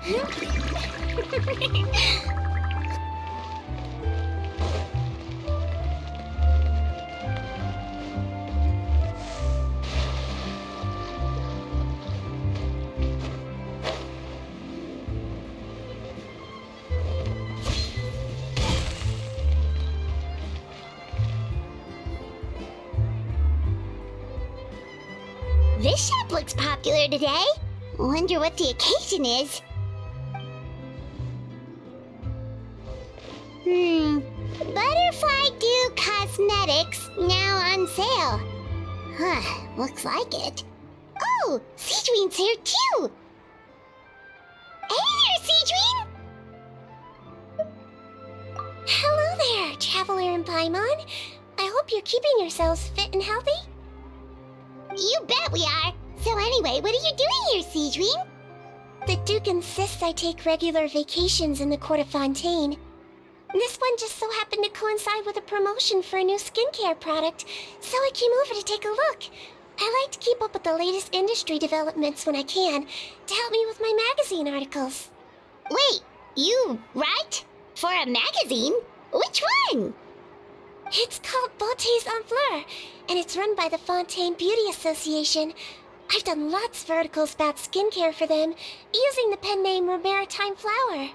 This shop looks popular today. Wonder what the occasion is. Butterfly Dew Cosmetics now on sale. Huh, looks like it. Oh, Sigewinne's here too. Hey there, Sigewinne! Hello there, Traveler and Paimon. I hope you're keeping yourselves fit and healthy. You bet we are. So anyway, what are you doing here, Sigewinne? The Duke insists I take regular vacations in the Court of Fontaine. This one just so happened to coincide with a promotion for a new skincare product, so I came over to take a look. I like to keep up with the latest industry developments when I can, to help me with my magazine articles. Wait, you write? For a magazine? Which one? It's called Beautés en Fleur, and it's run by the Fontaine Beauty Association. I've done lots of articles about skincare for them, using the pen name Meropide Flower.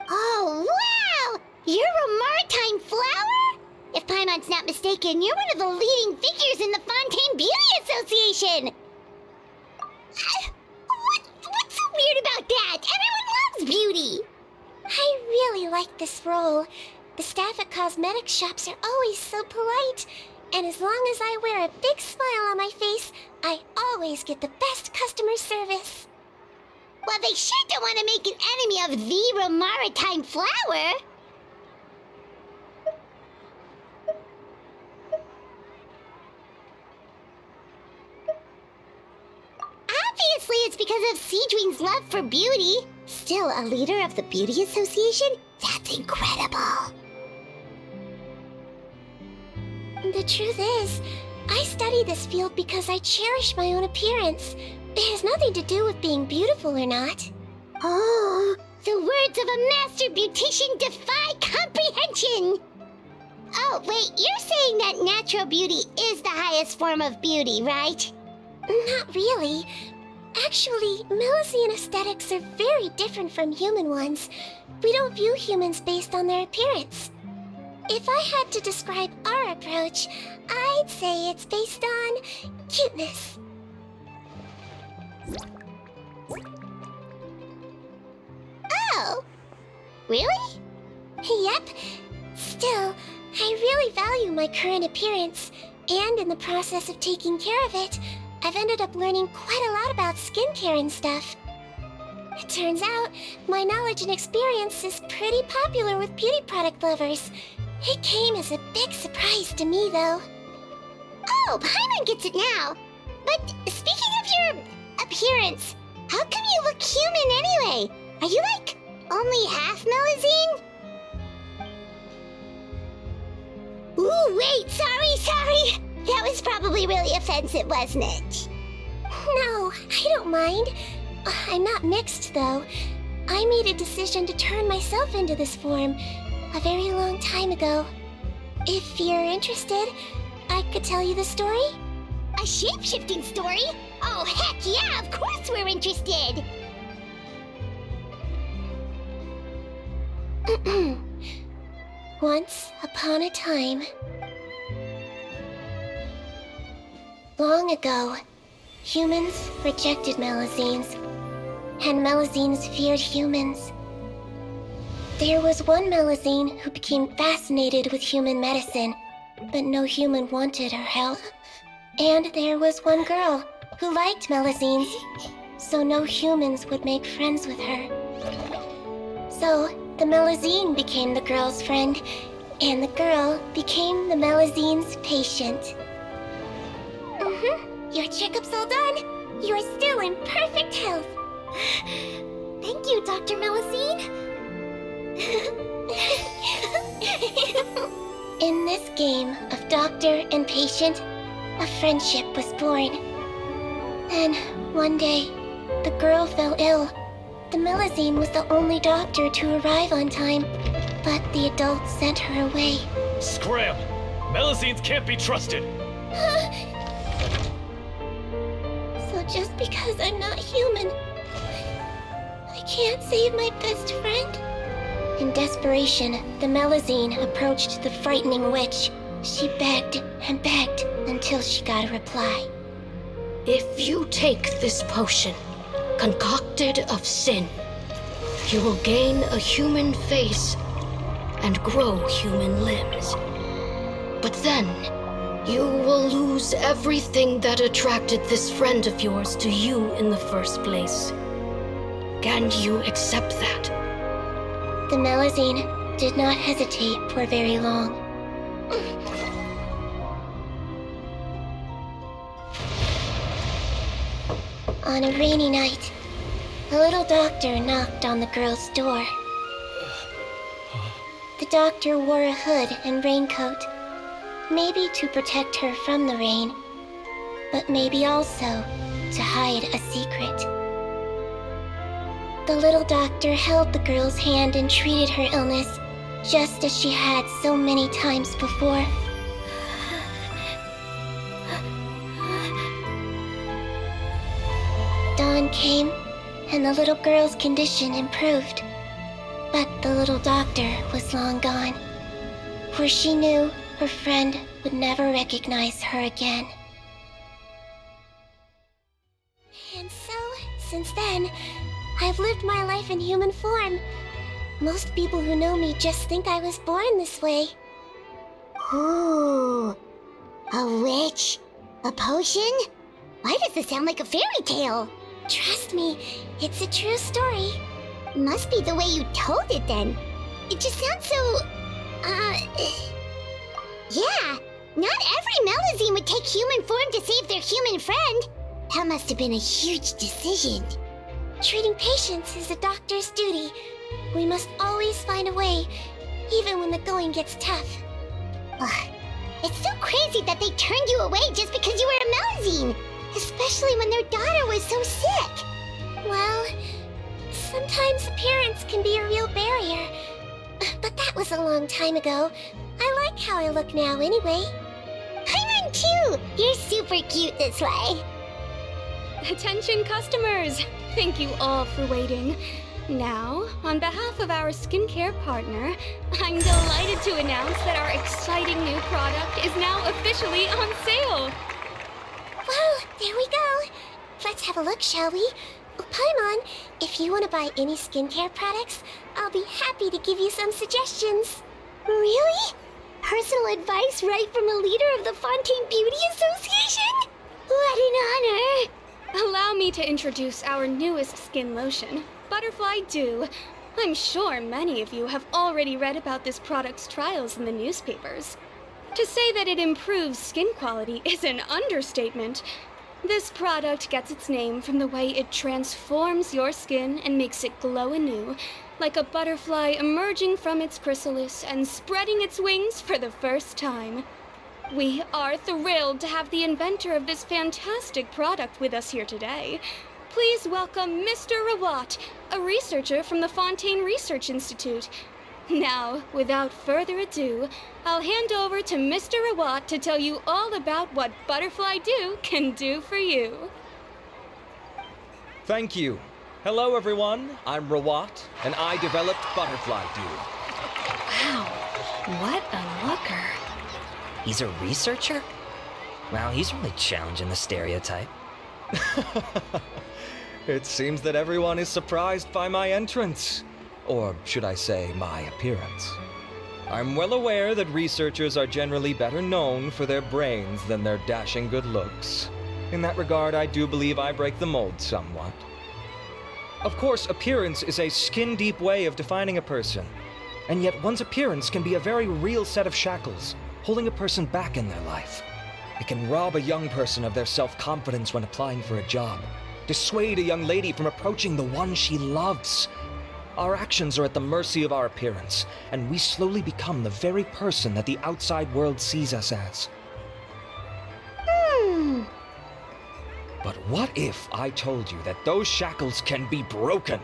Oh, wow! You're a Meropide Flower? If Paimon's not mistaken, you're one of the leading figures in the Fontaine Beauty Association! What's so weird about that? Everyone loves beauty! I really like this role. The staff at cosmetic shops are always so polite, and as long as I wear a big smile on my face, I always get the best customer service. Well, they sure don't want to make an enemy of the Meropide Flower. Obviously, it's because of Sigewinne's love for beauty. Still a leader of the Beauty Association? That's incredible. The truth is, I study this field because I cherish my own appearance. It has nothing to do with being beautiful or not. Oh, the words of a master beautician defy comprehension! Oh, wait, you're saying that natural beauty is the highest form of beauty, right? Not really. Actually, Melusine aesthetics are very different from human ones. We don't view humans based on their appearance. If I had to describe our approach, I'd say it's based on cuteness. Oh, really? Yep. Still, I really value my current appearance, and in the process of taking care of it, I've ended up learning quite a lot about skincare and stuff. It turns out, my knowledge and experience is pretty popular with beauty product lovers. It came as a big surprise to me, though. Oh, Paimon gets it now. But speaking of your appearance, how come you look human anyway? Are you like only half Melusine? Ooh, wait, sorry. That was probably really offensive, wasn't it? No, I don't mind. I'm not mixed, though. I made a decision to turn myself into this form a very long time ago. If you're interested, I could tell you the story. A shape-shifting story? Oh, heck yeah, of course we're interested! Once upon a time, long ago, humans rejected Melusines, and Melusines feared humans. There was one Melusine who became fascinated with human medicine, but no human wanted her help. And there was one girl who liked Melusines, so no humans would make friends with her. So the Melusine became the girl's friend, and the girl became the Melusine's patient. Your checkup's all done. You are still in perfect health. Thank you, Dr. Melusine. In this game of doctor and patient, a friendship was born. Then, one day, the girl fell ill, The Melusine was the only doctor to arrive on time, but the adults sent her away. Scram! Melusines can't be trusted! So just because I'm not human, I can't save my best friend? In desperation, the Melusine approached the frightening witch. She begged and begged until she got a reply. If you take this potion, concocted of sin, you will gain a human face and grow human limbs. But then, you will lose everything that attracted this friend of yours to you in the first place. Can you accept that? The Melusine did not hesitate for very long. On a rainy night, a little doctor knocked on the girl's door. The doctor wore a hood and raincoat, maybe to protect her from the rain, but maybe also to hide a secret. The little doctor held the girl's hand and treated her illness, just as she had so many times before. Dawn came, and the little girl's condition improved. But the little doctor was long gone, for she knew her friend would never recognize her again. And so, since then, I've lived my life in human form. Most people who know me just think I was born this way. Ooh, a witch? A potion? Why does this sound like a fairy tale? Trust me, it's a true story. Must be the way you told it then. It just sounds so... Yeah, not every Melusine would take human form to save their human friend. That must have been a huge decision. Treating patients is a doctor's duty. We must always find a way, even when the going gets tough. Ugh, it's so crazy that they turned you away just because you were a Melusine. Especially when their daughter was so sick. Well, sometimes appearance can be a real barrier. But that was a long time ago. I like how I look now anyway. I run too! You're super cute this way. Attention customers! Thank you all for waiting. Now, on behalf of our skincare partner, I'm delighted to announce that our exciting new product is now officially on sale! Well, there we go. Let's have a look, shall we? Paimon, if you want to buy any skincare products, I'll be happy to give you some suggestions. Really? Personal advice right from a leader of the Fontaine Beauty Association? What an honor! Allow me to introduce our newest skin lotion, Butterfly Dew. I'm sure many of you have already read about this product's trials in the newspapers. To say that it improves skin quality is an understatement. This product gets its name from the way it transforms your skin and makes it glow anew, like a butterfly emerging from its chrysalis and spreading its wings for the first time. We are thrilled to have the inventor of this fantastic product with us here today. Please welcome Mr. Rawat, a researcher from the Fontaine Research Institute. Now, without further ado, I'll hand over to Mr. Rawat to tell you all about what Butterfly Dew can do for you. Thank you. Hello, everyone. I'm Rawat, and I developed Butterfly Dew. Wow, what a looker. He's a researcher? Wow, he's really challenging the stereotype. It seems that everyone is surprised by my entrance. Or should I say, my appearance. I'm well aware that researchers are generally better known for their brains than their dashing good looks. In that regard, I do believe I break the mold somewhat. Of course, appearance is a skin-deep way of defining a person. And yet one's appearance can be a very real set of shackles, holding a person back in their life. It can rob a young person of their self-confidence when applying for a job, dissuade a young lady from approaching the one she loves. Our actions are at the mercy of our appearance, and we slowly become the very person that the outside world sees us as. But what if I told you that those shackles can be broken?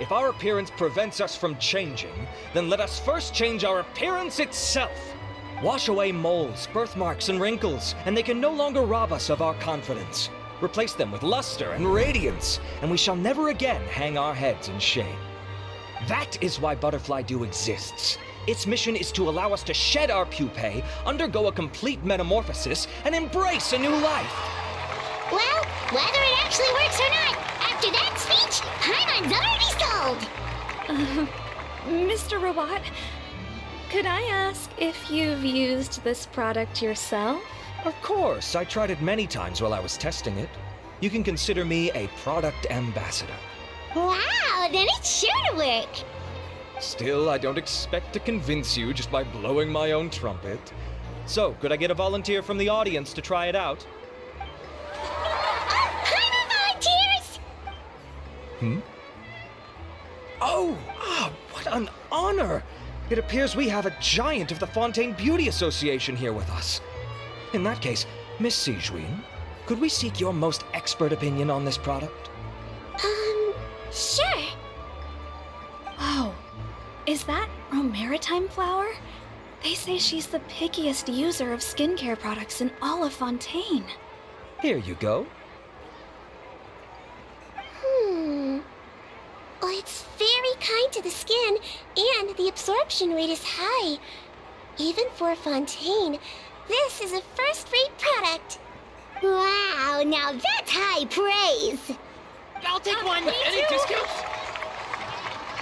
If our appearance prevents us from changing, then let us first change our appearance itself. Wash away moles, birthmarks, and wrinkles, and they can no longer rob us of our confidence. Replace them with luster and radiance, and we shall never again hang our heads in shame. That is why Butterfly Dew exists. Its mission is to allow us to shed our pupae, undergo a complete metamorphosis, and embrace a new life. Well, whether it actually works or not, after that speech, Paimon's already sold! Mr. Robot, could I ask if you've used this product yourself? Of course, I tried it many times while I was testing it. You can consider me a product ambassador. Wow, then it's sure to work! Still, I don't expect to convince you just by blowing my own trumpet. So, could I get a volunteer from the audience to try it out? Paimon volunteers! Oh, what an honor! It appears we have a giant of the Fontaine Beauty Association here with us. In that case, Miss Sigewinne, could we seek your most expert opinion on this product? Sure. Oh, is that Meropide flower? They say she's the pickiest user of skincare products in all of Fontaine. Here you go. Well, it's very kind to the skin, and the absorption rate is high. Even for Fontaine, this is a first-rate product. Wow, now that's high praise! I'll take one. Any discounts?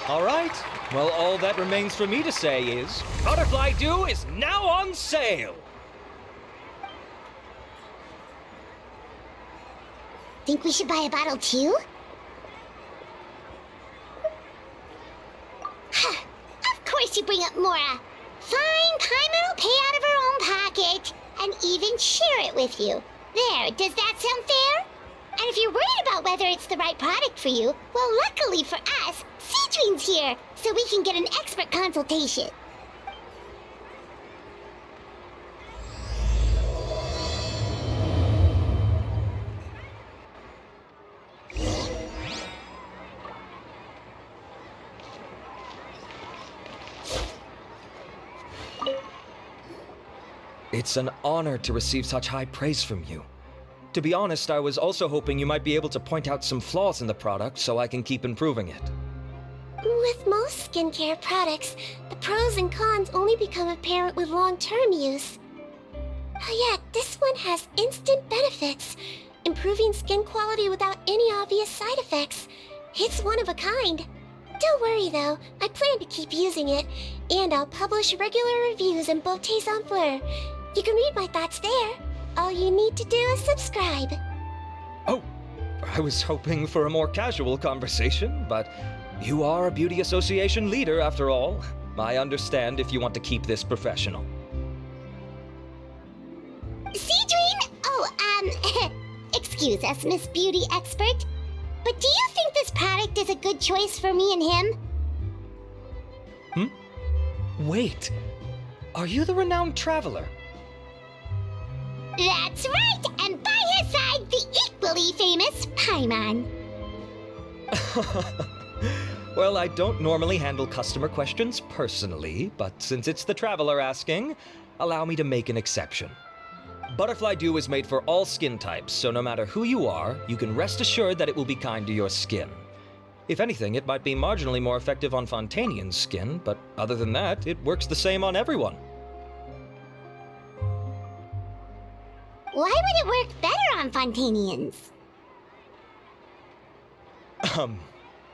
All right. Well, all that remains for me to say is, Butterfly Dew is now on sale! Think we should buy a bottle too? Of course you bring up Mora. Fine, Paimon will pay out of her own pocket and even share it with you. There, does that sound fair? And if you're worried about whether it's the right product for you, well, luckily for us, Sigewinne's here, so we can get an expert consultation. It's an honor to receive such high praise from you. To be honest, I was also hoping you might be able to point out some flaws in the product so I can keep improving it. With most skincare products, the pros and cons only become apparent with long-term use. Yet, this one has instant benefits, improving skin quality without any obvious side effects. It's one of a kind. Don't worry though, I plan to keep using it, and I'll publish regular reviews in Beautés en Fleur. You can read my thoughts there. All you need to do is subscribe. Oh, I was hoping for a more casual conversation, but you are a beauty association leader after all. I understand if you want to keep this professional. Sigewinne? Excuse us, Miss Beauty Expert. But do you think this product is a good choice for me and him? Wait, are you the renowned traveler? That's right, and by his side, the equally famous Paimon. Well, I don't normally handle customer questions personally, but since it's the traveler asking, allow me to make an exception. Butterfly Dew is made for all skin types, so no matter who you are, you can rest assured that it will be kind to your skin. If anything, it might be marginally more effective on Fontainian's skin, but other than that, it works the same on everyone. Why would it work better on Fontainians?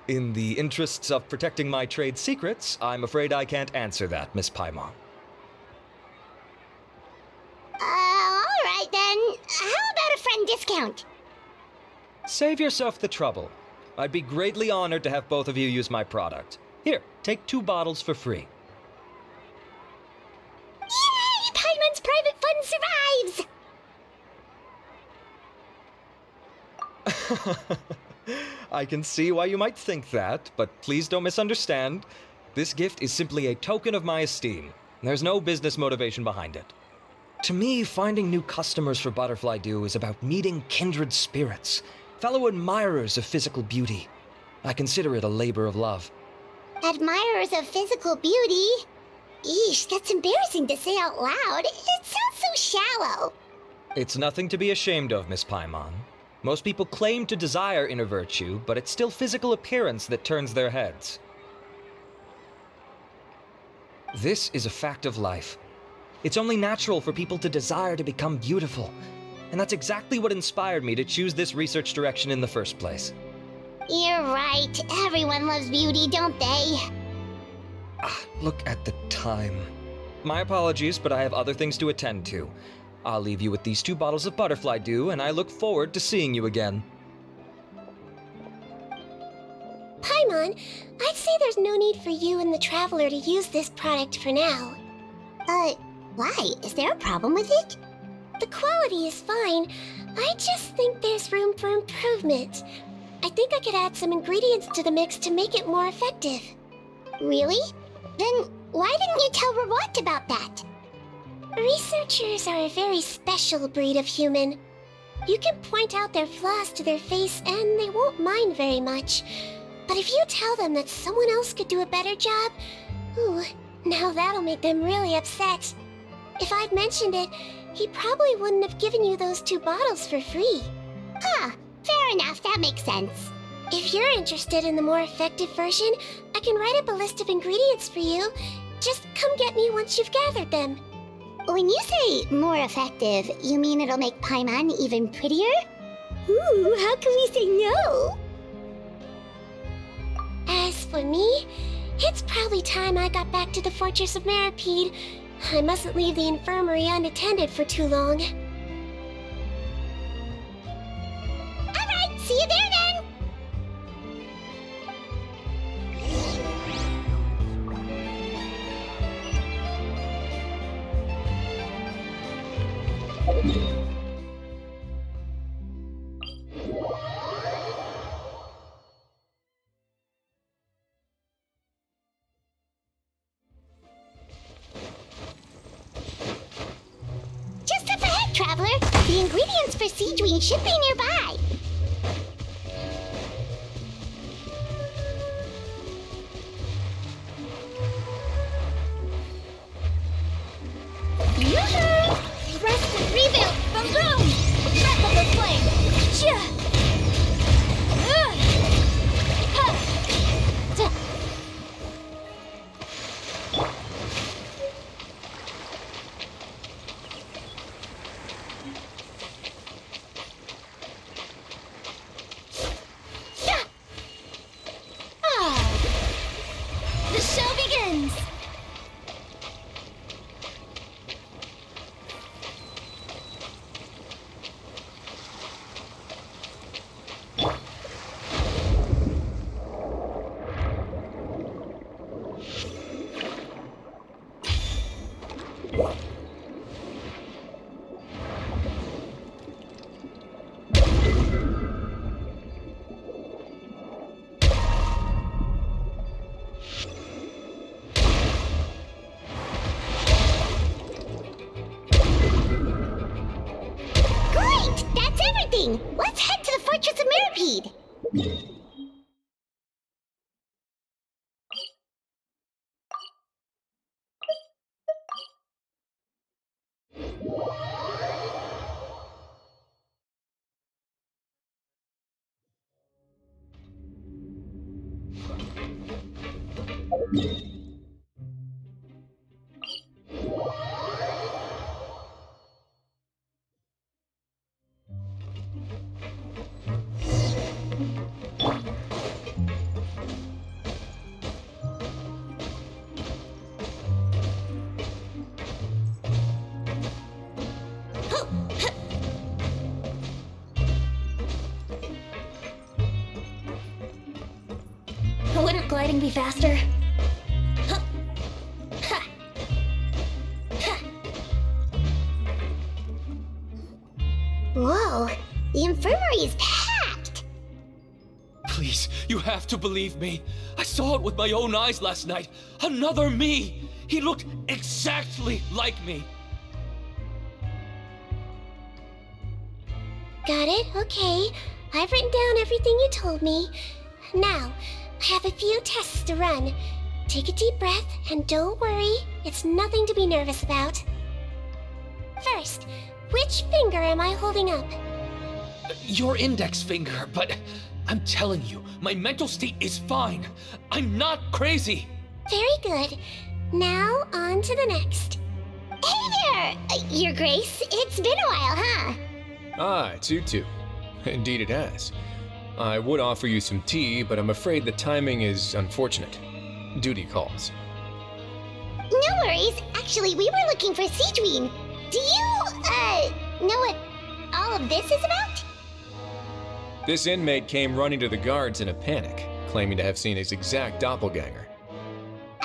In the interests of protecting my trade secrets, I'm afraid I can't answer that, Miss Paimon. Alright then. How about a friend discount? Save yourself the trouble. I'd be greatly honored to have both of you use my product. Here, take 2 bottles for free. Yay! Paimon's private fund survives! I can see why you might think that, but please don't misunderstand. This gift is simply a token of my esteem. There's no business motivation behind it. To me, finding new customers for Butterfly Dew is about meeting kindred spirits, fellow admirers of physical beauty. I consider it a labor of love. Admirers of physical beauty? Eesh, that's embarrassing to say out loud. It sounds so shallow. It's nothing to be ashamed of, Miss Paimon. Most people claim to desire inner virtue, but it's still physical appearance that turns their heads. This is a fact of life. It's only natural for people to desire to become beautiful. And that's exactly what inspired me to choose this research direction in the first place. You're right. Everyone loves beauty, don't they? Look at the time. My apologies, but I have other things to attend to. I'll leave you with these 2 bottles of butterfly dew, and I look forward to seeing you again. Paimon, I'd say there's no need for you and the Traveler to use this product for now. Why? Is there a problem with it? The quality is fine. I just think there's room for improvement. I think I could add some ingredients to the mix to make it more effective. Really? Then why didn't you tell Rawat about that? Researchers are a very special breed of human. You can point out their flaws to their face and they won't mind very much. But if you tell them that someone else could do a better job, ooh, now that'll make them really upset. If I'd mentioned it, he probably wouldn't have given you those 2 bottles for free. Fair enough, that makes sense. If you're interested in the more effective version, I can write up a list of ingredients for you. Just come get me once you've gathered them. When you say more effective, you mean it'll make Paimon even prettier? Ooh, how can we say no? As for me, it's probably time I got back to the Fortress of Meropide. I mustn't leave the infirmary unattended for too long. Alright, see you there then! Just up ahead, Traveler! The ingredients for Sigewinne should be nearby! Yoo-hoo! Rest and rebuild! Boom! Breath of the flame! Shia! The show begins! Great! That's everything! Let's head to the Fortress of Meropide! Wouldn't gliding be faster? Whoa, the infirmary is packed! Please, you have to believe me. I saw it with my own eyes last night. Another me! He looked exactly like me. Got it? Okay. I've written down everything you told me. Now, I have a few tests to run. Take a deep breath, and don't worry, it's nothing to be nervous about. First, which finger am I holding up? Your index finger, but I'm telling you, my mental state is fine. I'm not crazy. Very good. Now, on to the next. Hey there, Your Grace. It's been a while, huh? Ah, it's you two. Indeed it has. I would offer you some tea, but I'm afraid the timing is unfortunate. Duty calls. No worries. Actually, we were looking for Sigewinne. Do you, know what all of this is about? This inmate came running to the guards in a panic, claiming to have seen his exact doppelganger.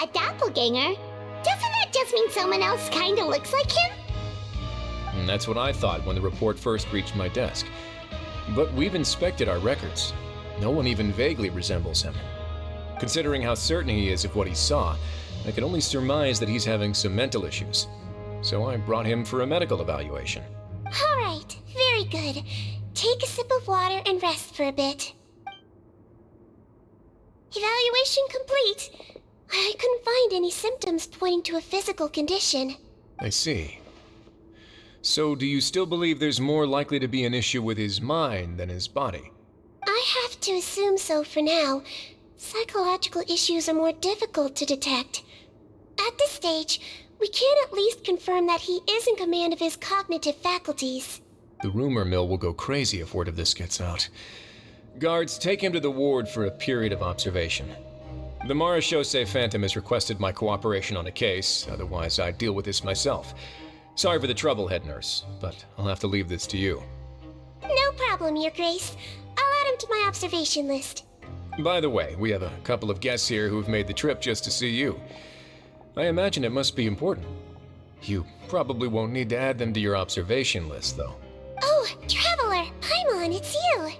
A doppelganger? Doesn't that just mean someone else kinda looks like him? And that's what I thought when the report first reached my desk. But we've inspected our records. No one even vaguely resembles him. Considering how certain he is of what he saw, I can only surmise that he's having some mental issues. So I brought him for a medical evaluation. All right, very good. Take a sip of water and rest for a bit. Evaluation complete. I couldn't find any symptoms pointing to a physical condition. I see. So do you still believe there's more likely to be an issue with his mind than his body? I have to assume so for now. Psychological issues are more difficult to detect. At this stage, we can at least confirm that he is in command of his cognitive faculties. The rumor mill will go crazy if word of this gets out. Guards, take him to the ward for a period of observation. The Marechaussee Phantom has requested my cooperation on a case, otherwise I'd deal with this myself. Sorry for the trouble, head nurse, but I'll have to leave this to you. No problem, Your Grace. I'll add him to my observation list. By the way, we have a couple of guests here who've made the trip just to see you. I imagine it must be important. You probably won't need to add them to your observation list, though. Oh, Traveler! Paimon, it's you! Hey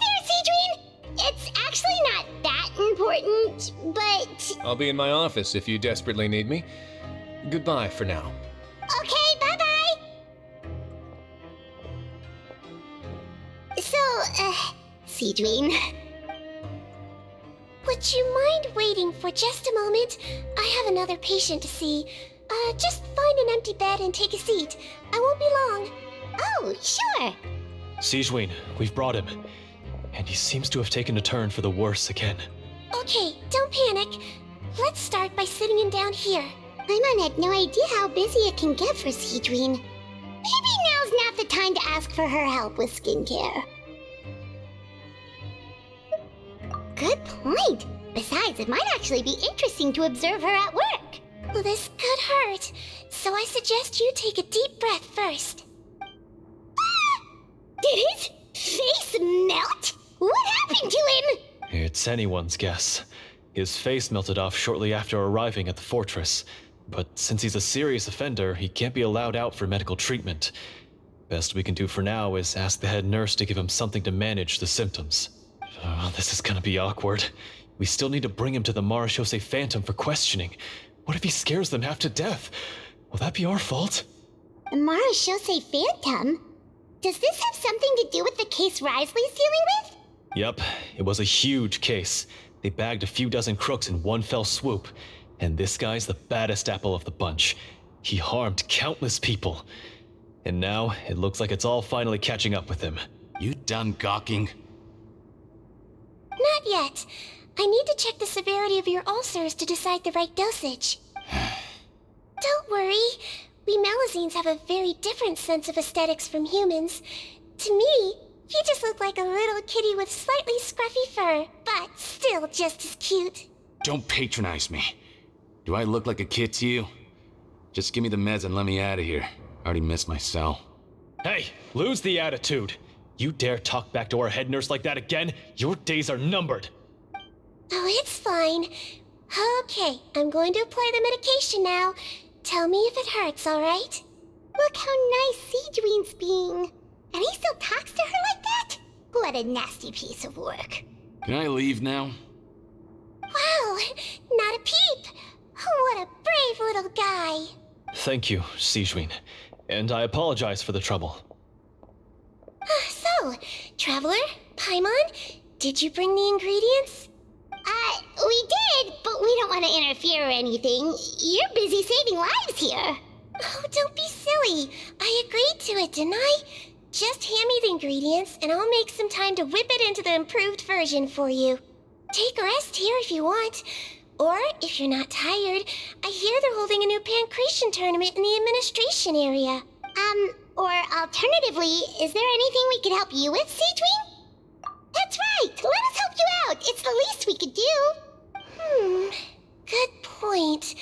there, Sigewinne! It's actually not that important, but... I'll be in my office if you desperately need me. Goodbye for now. Okay, bye-bye! So, Sigewinne... Would you mind waiting for just a moment? I have another patient to see. Just find an empty bed and take a seat. I won't be long. Oh, sure! Sigewinne, we've brought him. And he seems to have taken a turn for the worse again. Okay, don't panic. Let's start by sitting him down here. Paimon had no idea how busy it can get for Sigewinne. Maybe now's not the time to ask for her help with skincare. Good point. Besides, it might actually be interesting to observe her at work. Well, this could hurt, so I suggest you take a deep breath first. Did his face melt? What happened to him? It's anyone's guess. His face melted off shortly after arriving at the fortress. But since he's a serious offender, he can't be allowed out for medical treatment. Best we can do for now is ask the head nurse to give him something to manage the symptoms. Oh, this is gonna be awkward. We still need to bring him to the Marechaussee Phantom for questioning. What if he scares them half to death? Will that be our fault? The Marechaussee Phantom? Does this have something to do with the case Risley's dealing with? Yep, it was a huge case. They bagged a few dozen crooks in one fell swoop. And this guy's the baddest apple of the bunch. He harmed countless people. And now, it looks like it's all finally catching up with him. You done gawking? Not yet. I need to check the severity of your ulcers to decide the right dosage. Don't worry. We Melusines have a very different sense of aesthetics from humans. To me, you just look like a little kitty with slightly scruffy fur, but still just as cute. Don't patronize me. Do I look like a kid to you? Just give me the meds and let me out of here. I already missed my cell. Hey, lose the attitude. You dare talk back to our head nurse like that again, your days are numbered. Oh, it's fine. Okay, I'm going to apply the medication now. Tell me if it hurts, alright? Look how nice Sigewinne's being. And he still talks to her like that? What a nasty piece of work. Can I leave now? Wow, not a peep. What a brave little guy. Thank you, Sigewinne. And I apologize for the trouble. So, Traveler, Paimon, did you bring the ingredients? We did, but we don't want to interfere or anything. You're busy saving lives here. Oh, don't be silly. I agreed to it, didn't I? Just hand me the ingredients, and I'll make some time to whip it into the improved version for you. Take a rest here if you want. Or, if you're not tired, I hear they're holding a new pancreation tournament in the administration area. Or alternatively, is there anything we could help you with, Sigewinne? That's right! Let us help you out! It's the least we could do! Good point.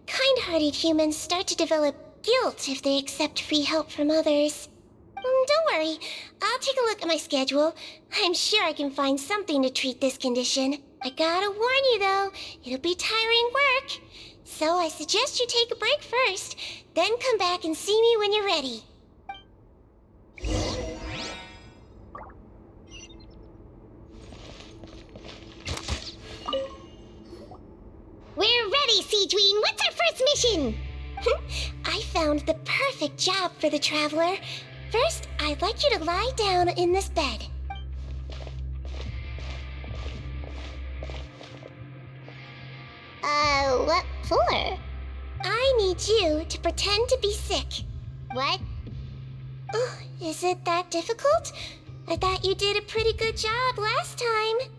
Kind-hearted humans start to develop guilt if they accept free help from others. Don't worry. I'll take a look at my schedule. I'm sure I can find something to treat this condition. I gotta warn you, though, it'll be tiring work. So I suggest you take a break first, then come back and see me when you're ready. We're ready, Sigewinne! What's our first mission? I found the perfect job for the traveler. First, I'd like you to lie down in this bed. What for? I need you to pretend to be sick. What? Oh, is it that difficult? I thought you did a pretty good job last time.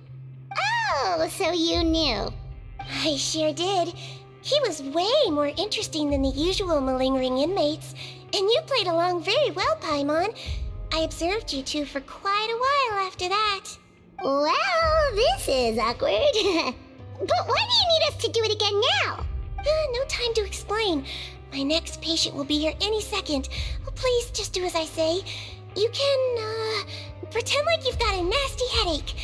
Oh, so you knew. I sure did. He was way more interesting than the usual malingering inmates, and you played along very well, Paimon. I observed you two for quite a while after that. Well, this is awkward. But why do you need us to do it again now? No time to explain. My next patient will be here any second. Oh, please, just do as I say. You can, pretend like you've got a nasty headache,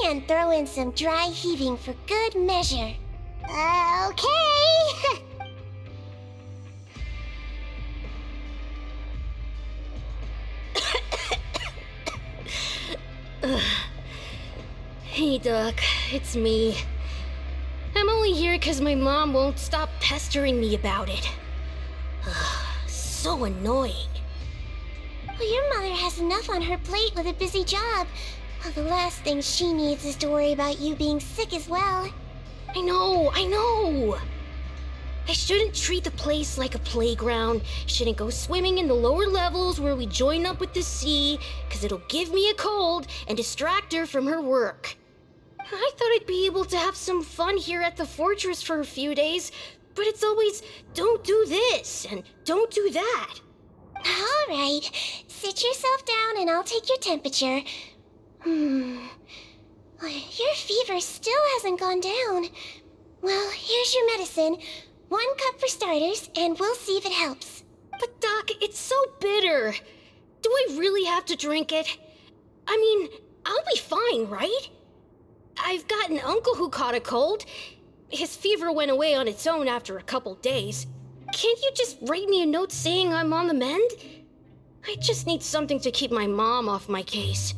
and throw in some dry heaving for good measure. Okay. Hey, Doc, it's me. I'm only here because my mom won't stop pestering me about it. So annoying. Well, your mother has enough on her plate with a busy job. Well, the last thing she needs is to worry about you being sick as well. I know. I shouldn't treat the place like a playground. Shouldn't go swimming in the lower levels where we join up with the sea, because it'll give me a cold and distract her from her work. I thought I'd be able to have some fun here at the fortress for a few days, but it's always, don't do this and don't do that. All right, sit yourself down and I'll take your temperature. Your fever still hasn't gone down. Well, here's your medicine. 1 cup for starters, and we'll see if it helps. But Doc, it's so bitter. Do I really have to drink it? I mean, I'll be fine, right? I've got an uncle who caught a cold. His fever went away on its own after a couple days. Can't you just write me a note saying I'm on the mend? I just need something to keep my mom off my case.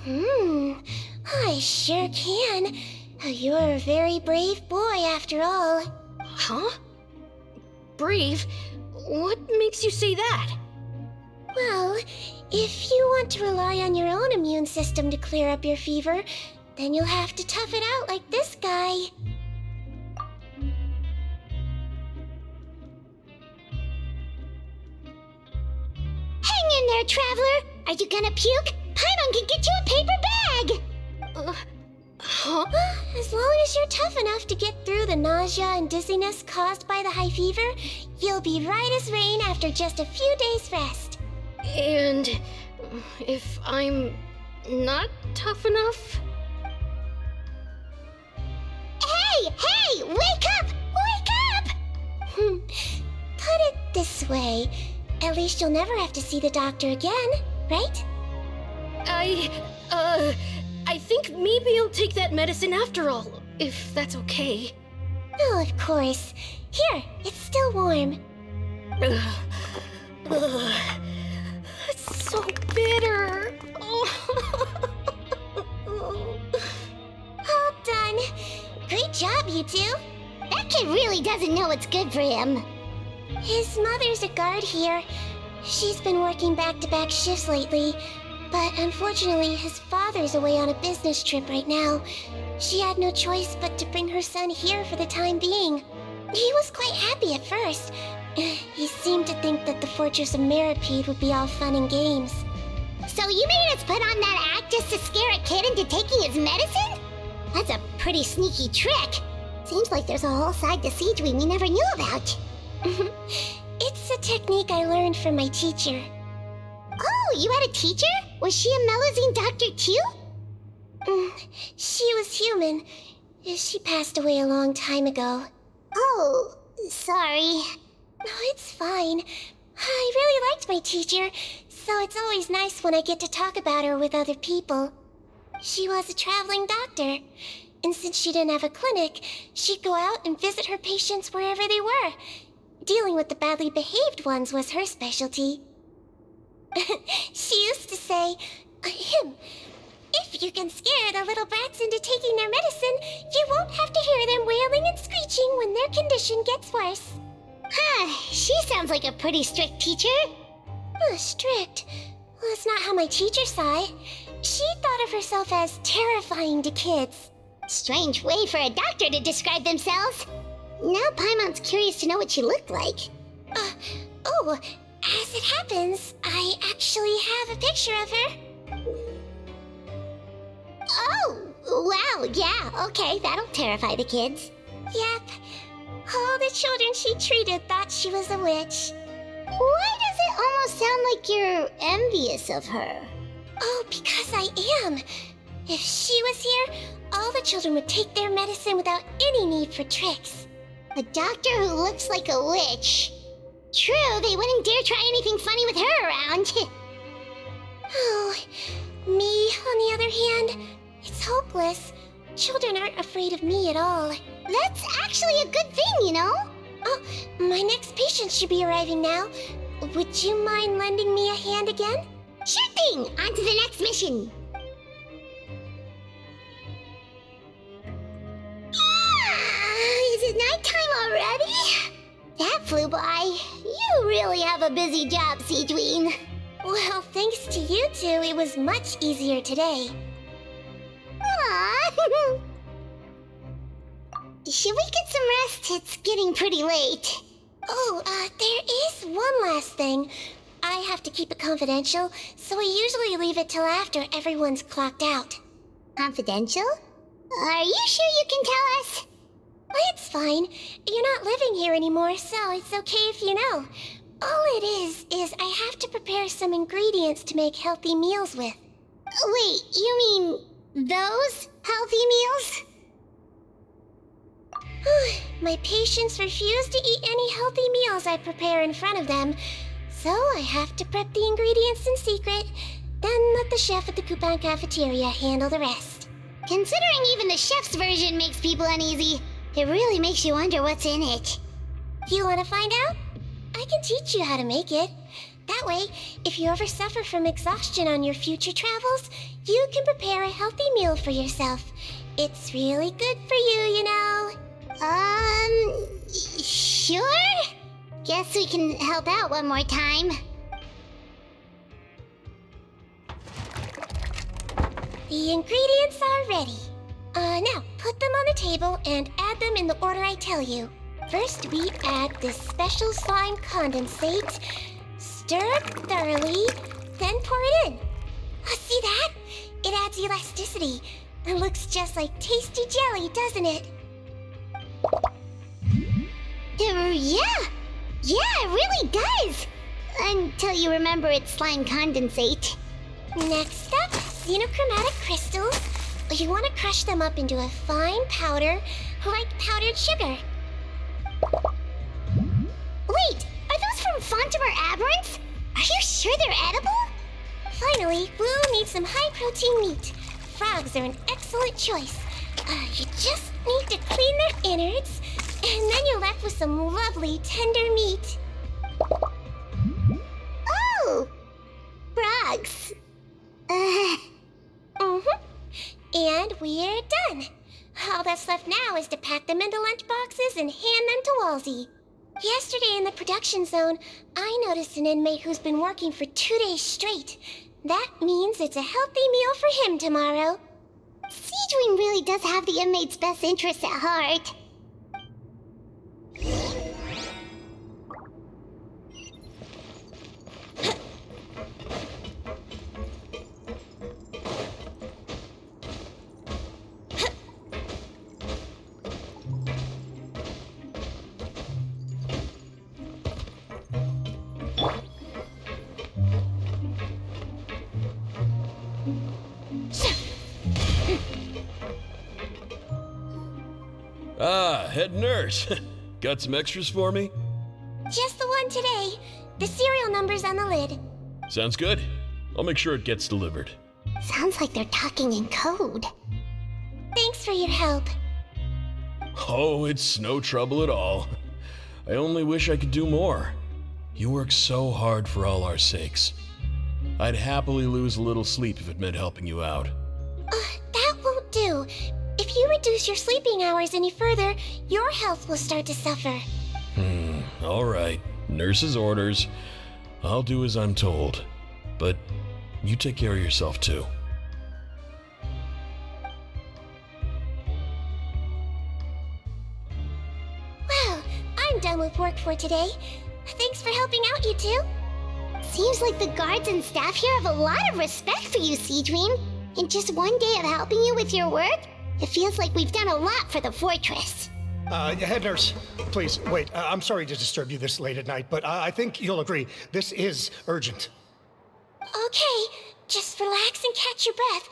I sure can. You're a very brave boy after all. Huh? Brave? What makes you say that? Well, if you want to rely on your own immune system to clear up your fever, then you'll have to tough it out like this guy. Hang in there, traveler. Are you gonna puke? Paimon can get you a paper bag. Huh? As long as you're tough enough to get through the nausea and dizziness caused by the high fever, you'll be right as rain after just a few days' rest. And if I'm not tough enough? Hey, wake up! Wake up! Put it this way. At least you'll never have to see the doctor again, right? I think maybe I'll take that medicine after all, if that's okay. Oh, of course. Here, it's still warm. It's so bitter. All done. Great job, you two. That kid really doesn't know what's good for him. His mother's a guard here. She's been working back-to-back shifts lately, But unfortunately, his father's away on a business trip right now. She had no choice but to bring her son here for the time being. He was quite happy at first. He seemed to think that the Fortress of Meropide would be all fun and games. So you made us put on that act just to scare a kid into taking his medicine? That's a pretty sneaky trick. Seems like there's a whole side to Sigewinne we never knew about. It's a technique I learned from my teacher. Oh, you had a teacher? Was she a Melusine doctor too? She was human. She passed away a long time ago. Oh, sorry. No, it's fine. I really liked my teacher, so it's always nice when I get to talk about her with other people. She was a traveling doctor, and since she didn't have a clinic, she'd go out and visit her patients wherever they were. Dealing with the badly behaved ones was her specialty. She used to say, if you can scare the little brats into taking their medicine, you won't have to hear them wailing and screeching when their condition gets worse. She sounds like a pretty strict teacher. Strict? Well, that's not how my teacher saw it. She thought of herself as terrifying to kids. Strange way for a doctor to describe themselves. Now Paimon's curious to know what she looked like. As it happens, I actually have a picture of her. Oh, wow, yeah, okay, that'll terrify the kids. Yep. All the children she treated thought she was a witch. Why does it almost sound like you're envious of her? Oh, because I am. If she was here, all the children would take their medicine without any need for tricks. A doctor who looks like a witch. True, they wouldn't dare try anything funny with her around. Oh, me, on the other hand, it's hopeless. Children aren't afraid of me at all. That's actually a good thing, you know? Oh, my next patient should be arriving now. Would you mind lending me a hand again? Sure thing! On to the next mission. Is it nighttime already? That flew by. You really have a busy job, Sigewinne. Well, thanks to you two, it was much easier today. Aww. Should we get some rest? It's getting pretty late. Oh, there is one last thing. I have to keep it confidential, so I usually leave it till after everyone's clocked out. Confidential? Are you sure you can tell us? It's fine. You're not living here anymore, so it's okay if you know. All it is I have to prepare some ingredients to make healthy meals with. Wait, you mean those healthy meals? My patients refuse to eat any healthy meals I prepare in front of them, so I have to prep the ingredients in secret, then let the chef at the Coupon cafeteria handle the rest. Considering even the chef's version makes people uneasy, it really makes you wonder what's in it. You want to find out? I can teach you how to make it. That way, if you ever suffer from exhaustion on your future travels, you can prepare a healthy meal for yourself. It's really good for you, you know. Sure? Guess we can help out one more time. The ingredients are ready. Now, put them on the table and add them in the order I tell you. First, we add this special slime condensate. Stir it thoroughly, then pour it in. See that? It adds elasticity. It looks just like tasty jelly, doesn't it? Yeah, it really does. Until you remember it's slime condensate. Next up, xenochromatic crystals. You want to crush them up into a fine powder, like powdered sugar. Wait, are those from Fontimer Aberrants? Are you sure they're edible? Finally, we'll need some high-protein meat. Frogs are an excellent choice. You just need to clean their innards, and then you're left with some lovely, tender meat. Oh! Frogs. And we're done. All that's left now is to pack them into lunchboxes and hand them to Walsey. Yesterday in the production zone, I noticed an inmate who's been working for 2 days straight. That means it's a healthy meal for him tomorrow. Sigewinne really does have the inmates' best interests at heart. Ah, head nurse. Got some extras for me? Just the one today. The serial number's on the lid. Sounds good. I'll make sure it gets delivered. Sounds like they're talking in code. Thanks for your help. Oh, it's no trouble at all. I only wish I could do more. You work so hard for all our sakes. I'd happily lose a little sleep if it meant helping you out. That won't do. If you reduce your sleeping hours any further, your health will start to suffer. All right. Nurse's orders. I'll do as I'm told. But you take care of yourself too. Well, I'm done with work for today. Thanks for helping out, you two. Seems like the guards and staff here have a lot of respect for you, Sigewinne. In just one day of helping you with your work, it feels like we've done a lot for the fortress. Head nurse, please, wait. I'm sorry to disturb you this late at night, but I think you'll agree. This is urgent. Okay, just relax and catch your breath.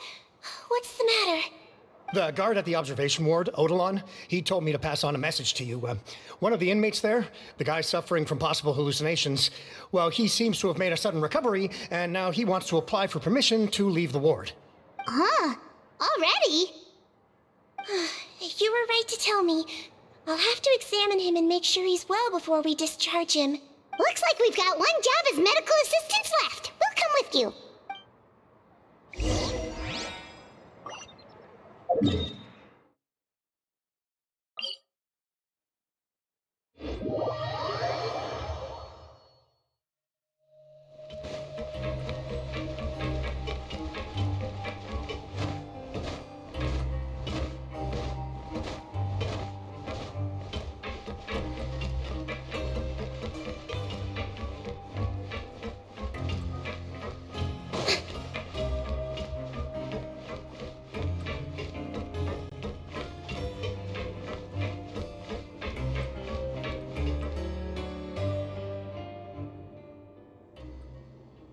What's the matter? The guard at the observation ward, Odilon, he told me to pass on a message to you. One of the inmates there, the guy suffering from possible hallucinations, well, he seems to have made a sudden recovery, and now he wants to apply for permission to leave the ward. Huh? Already? You were right to tell me. I'll have to examine him and make sure he's well before we discharge him. Looks like we've got one job as medical assistants left. We'll come with you.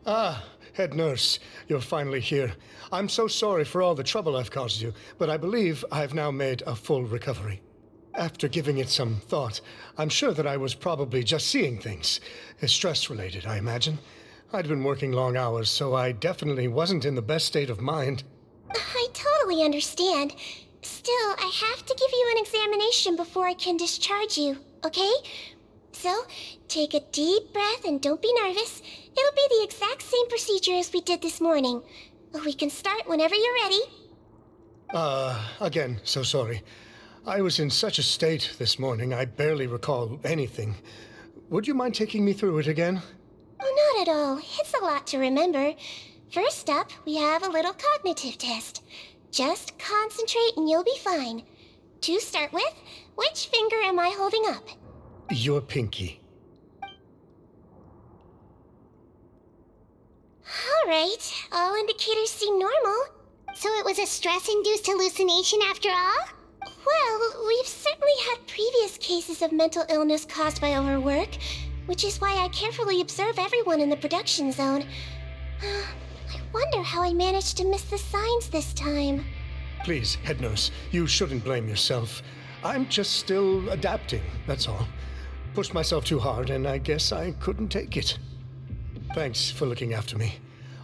Ah, head nurse, you're finally here. I'm so sorry for all the trouble I've caused you, but I believe I've now made a full recovery. After giving it some thought, I'm sure that I was probably just seeing things. Stress-related, I imagine. I'd been working long hours, so I definitely wasn't in the best state of mind. I totally understand. Still, I have to give you an examination before I can discharge you, okay? So, take a deep breath and don't be nervous. It'll be the exact same procedure as we did this morning. We can start whenever you're ready. Again, so sorry. I was in such a state this morning, I barely recall anything. Would you mind taking me through it again? Oh, not at all. It's a lot to remember. First up, we have a little cognitive test. Just concentrate and you'll be fine. To start with, which finger am I holding up? Your pinky. All right, all indicators seem normal. So it was a stress-induced hallucination after all? Well, we've certainly had previous cases of mental illness caused by overwork, which is why I carefully observe everyone in the production zone. I wonder how I managed to miss the signs this time. Please, head nurse, you shouldn't blame yourself. I'm just still adapting, that's all. Pushed myself too hard, and I guess I couldn't take it. Thanks for looking after me.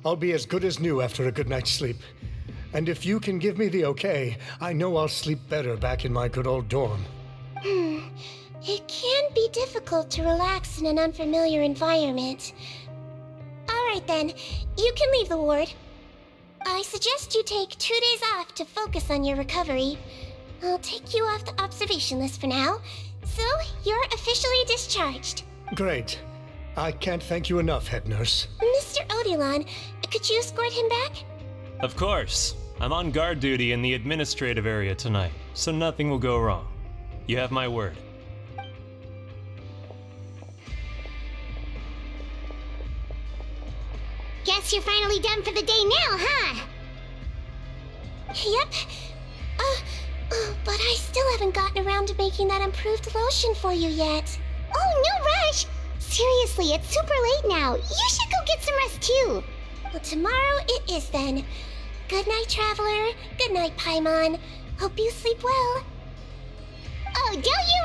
I'll be as good as new after a good night's sleep. And if you can give me the okay, I know I'll sleep better back in my good old dorm. It can be difficult to relax in an unfamiliar environment. All right then, you can leave the ward. I suggest you take 2 days off to focus on your recovery. I'll take you off the observation list for now, so you're officially discharged. Great. I can't thank you enough, head nurse. Mr. Odilon, could you escort him back? Of course. I'm on guard duty in the administrative area tonight, so nothing will go wrong. You have my word. Guess you're finally done for the day now, huh? Yep. But I still haven't gotten around to making that improved lotion for you yet. Oh, no rush! Seriously, it's super late now. You should go get some rest too. Well, tomorrow it is then. Good night, Traveler. Good night, Paimon. Hope you sleep well. Oh, don't you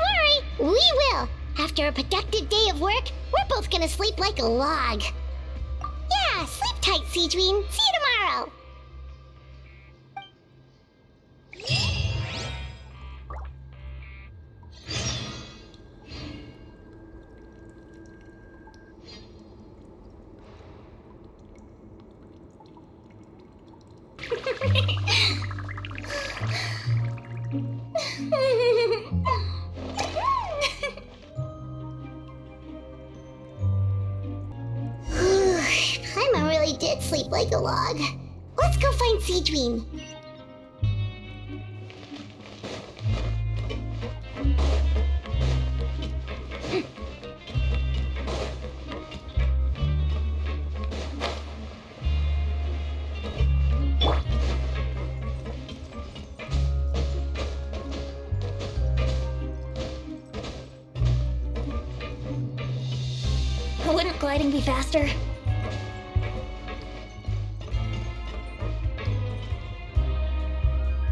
worry. We will. After a productive day of work, we're both gonna sleep like a log. Yeah, sleep tight, Sigewinne. See you tomorrow. Paimon really did sleep like a log. Let's go find Sigewinne. Wouldn't gliding be faster?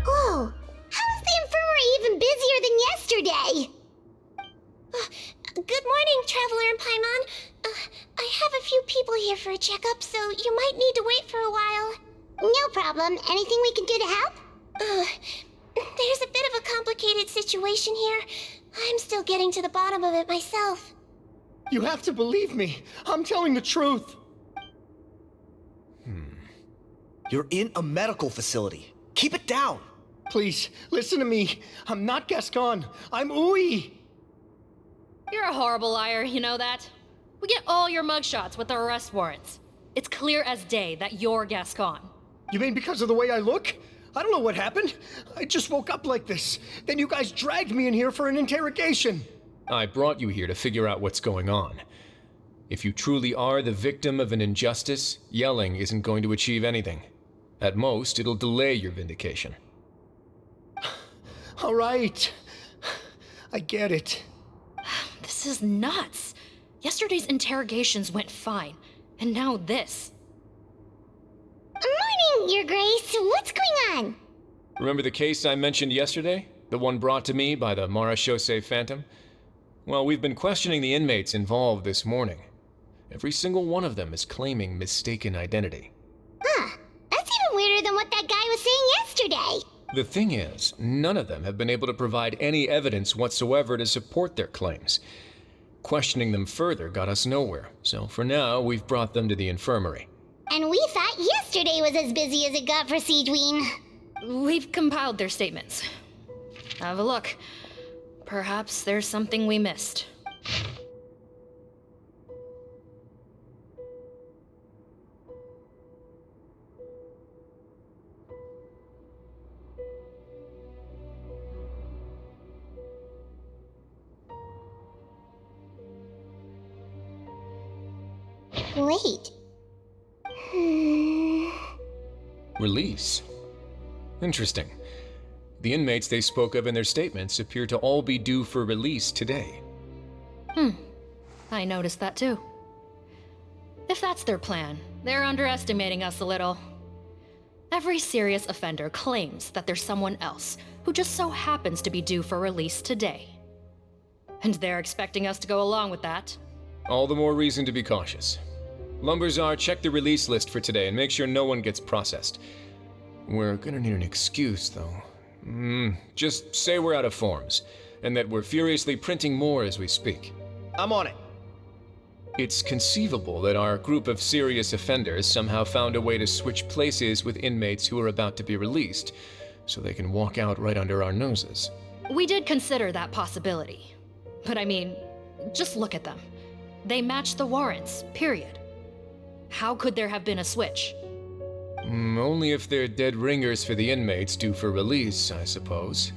Oh, how is the infirmary even busier than yesterday? Good morning, Traveler and Paimon. I have a few people here for a checkup, so you might need to wait for a while. No problem. Anything we can do to help? There's a bit of a complicated situation here. I'm still getting to the bottom of it myself. You have to believe me. I'm telling the truth. You're in a medical facility. Keep it down. Please, listen to me. I'm not Gascon. I'm Uy. You're a horrible liar, you know that? We get all your mugshots with the arrest warrants. It's clear as day that you're Gascon. You mean because of the way I look? I don't know what happened. I just woke up like this. Then you guys dragged me in here for an interrogation. I brought you here to figure out what's going on. If you truly are the victim of an injustice, yelling isn't going to achieve anything. At most, it'll delay your vindication. All right. I get it. This is nuts. Yesterday's interrogations went fine, and now this. Morning, Your Grace. What's going on? Remember the case I mentioned yesterday? The one brought to me by the Marechaussee Phantom? Well, we've been questioning the inmates involved this morning. Every single one of them is claiming mistaken identity. Huh. That's even weirder than what that guy was saying yesterday. The thing is, none of them have been able to provide any evidence whatsoever to support their claims. Questioning them further got us nowhere, so for now, we've brought them to the infirmary. And we thought yesterday was as busy as it got for Sigewinne. We've compiled their statements. Have a look. Perhaps there's something we missed. Wait. Release? Interesting. The inmates they spoke of in their statements appear to all be due for release today. I noticed that too. If that's their plan, they're underestimating us a little. Every serious offender claims that there's someone else who just so happens to be due for release today. And they're expecting us to go along with that. All the more reason to be cautious. Lumberzar, check the release list for today and make sure no one gets processed. We're gonna need an excuse, though. Just say we're out of forms, and that we're furiously printing more as we speak. I'm on it. It's conceivable that our group of serious offenders somehow found a way to switch places with inmates who are about to be released, so they can walk out right under our noses. We did consider that possibility. But I mean, just look at them. They match the warrants, period. How could there have been a switch? Only if they're dead ringers for the inmates due for release, I suppose.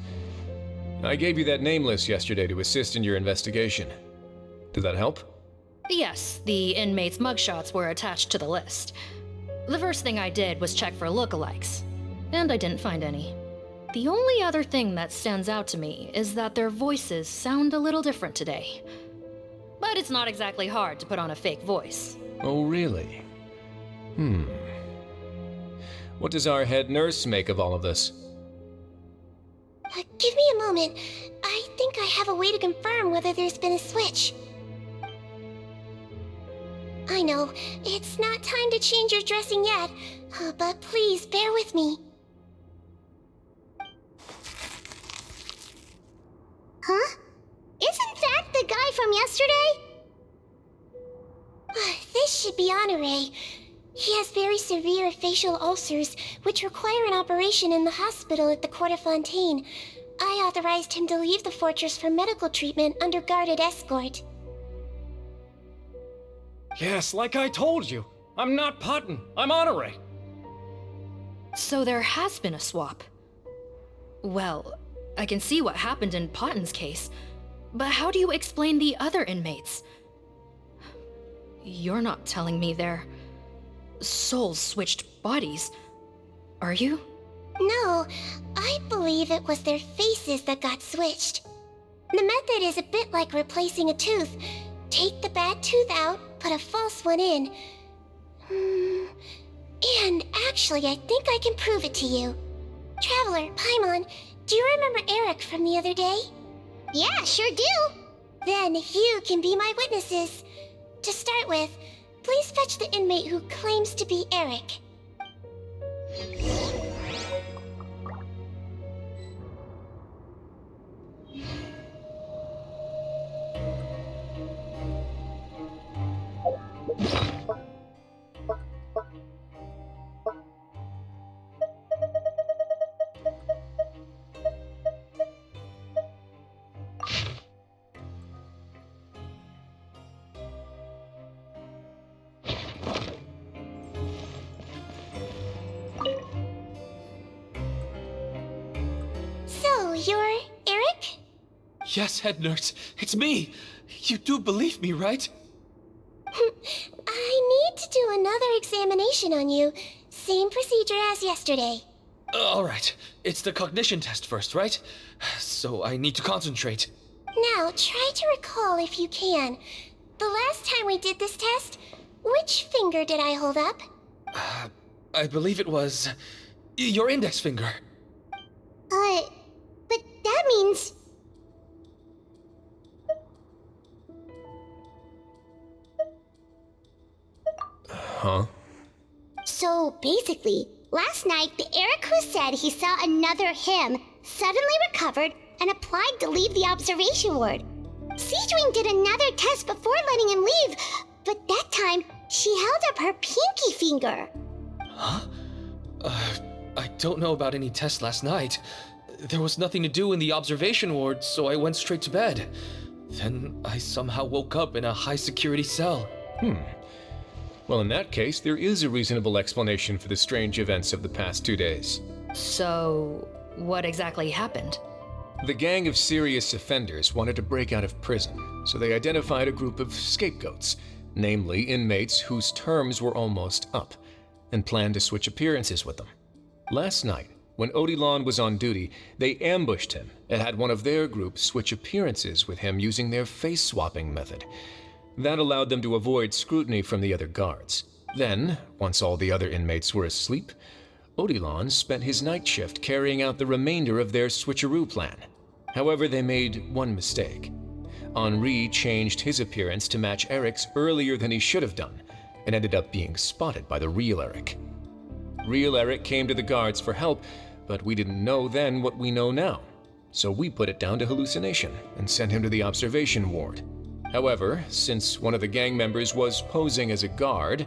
I gave you that name list yesterday to assist in your investigation. Did that help? Yes, the inmates' mugshots were attached to the list. The first thing I did was check for lookalikes, and I didn't find any. The only other thing that stands out to me is that their voices sound a little different today. But it's not exactly hard to put on a fake voice. Oh, really? What does our head nurse make of all of this? Give me a moment. I think I have a way to confirm whether there's been a switch. I know, it's not time to change your dressing yet, but please bear with me. Huh? Isn't that the guy from yesterday? This should be Honoré. He has very severe facial ulcers, which require an operation in the hospital at the Court Fontaine. I authorized him to leave the fortress for medical treatment under guarded escort. Yes, like I told you. I'm not Putton. I'm Honoré. So there has been a swap. Well, I can see what happened in Potton's case, but how do you explain the other inmates? You're not telling me their souls switched bodies, are you? No, I believe it was their faces that got switched. The method is a bit like replacing a tooth. Take the bad tooth out, put a false one in. And actually, I think I can prove it to you. Traveler, Paimon, do you remember Eric from the other day? Yeah, sure do. Then you can be my witnesses. To start with, please fetch the inmate who claims to be Eric. So, you're Eric? Yes, head nurse, it's me. You do believe me, right? I need to do another examination on you. Same procedure as yesterday. All right, it's the cognition test first, right? So I need to concentrate. Now, try to recall if you can. The last time we did this test, which finger did I hold up? I believe it was your index finger. But that means... Huh? So basically, last night the Eric who said he saw another him suddenly recovered and applied to leave the observation ward. Sigewinne did another test before letting him leave, but that time she held up her pinky finger. Huh? I don't know about any test last night. There was nothing to do in the observation ward, so I went straight to bed. Then I somehow woke up in a high-security cell. Well, in that case, there is a reasonable explanation for the strange events of the past 2 days. So, what exactly happened? The gang of serious offenders wanted to break out of prison, so they identified a group of scapegoats, namely inmates whose terms were almost up, and planned to switch appearances with them. Last night, when Odilon was on duty, they ambushed him and had one of their group switch appearances with him using their face-swapping method. That allowed them to avoid scrutiny from the other guards. Then, once all the other inmates were asleep, Odilon spent his night shift carrying out the remainder of their switcheroo plan. However, they made one mistake. Henri changed his appearance to match Eric's earlier than he should have done, and ended up being spotted by the real Eric. Real Eric came to the guards for help, but we didn't know then what we know now. So we put it down to hallucination and sent him to the observation ward. However, since one of the gang members was posing as a guard,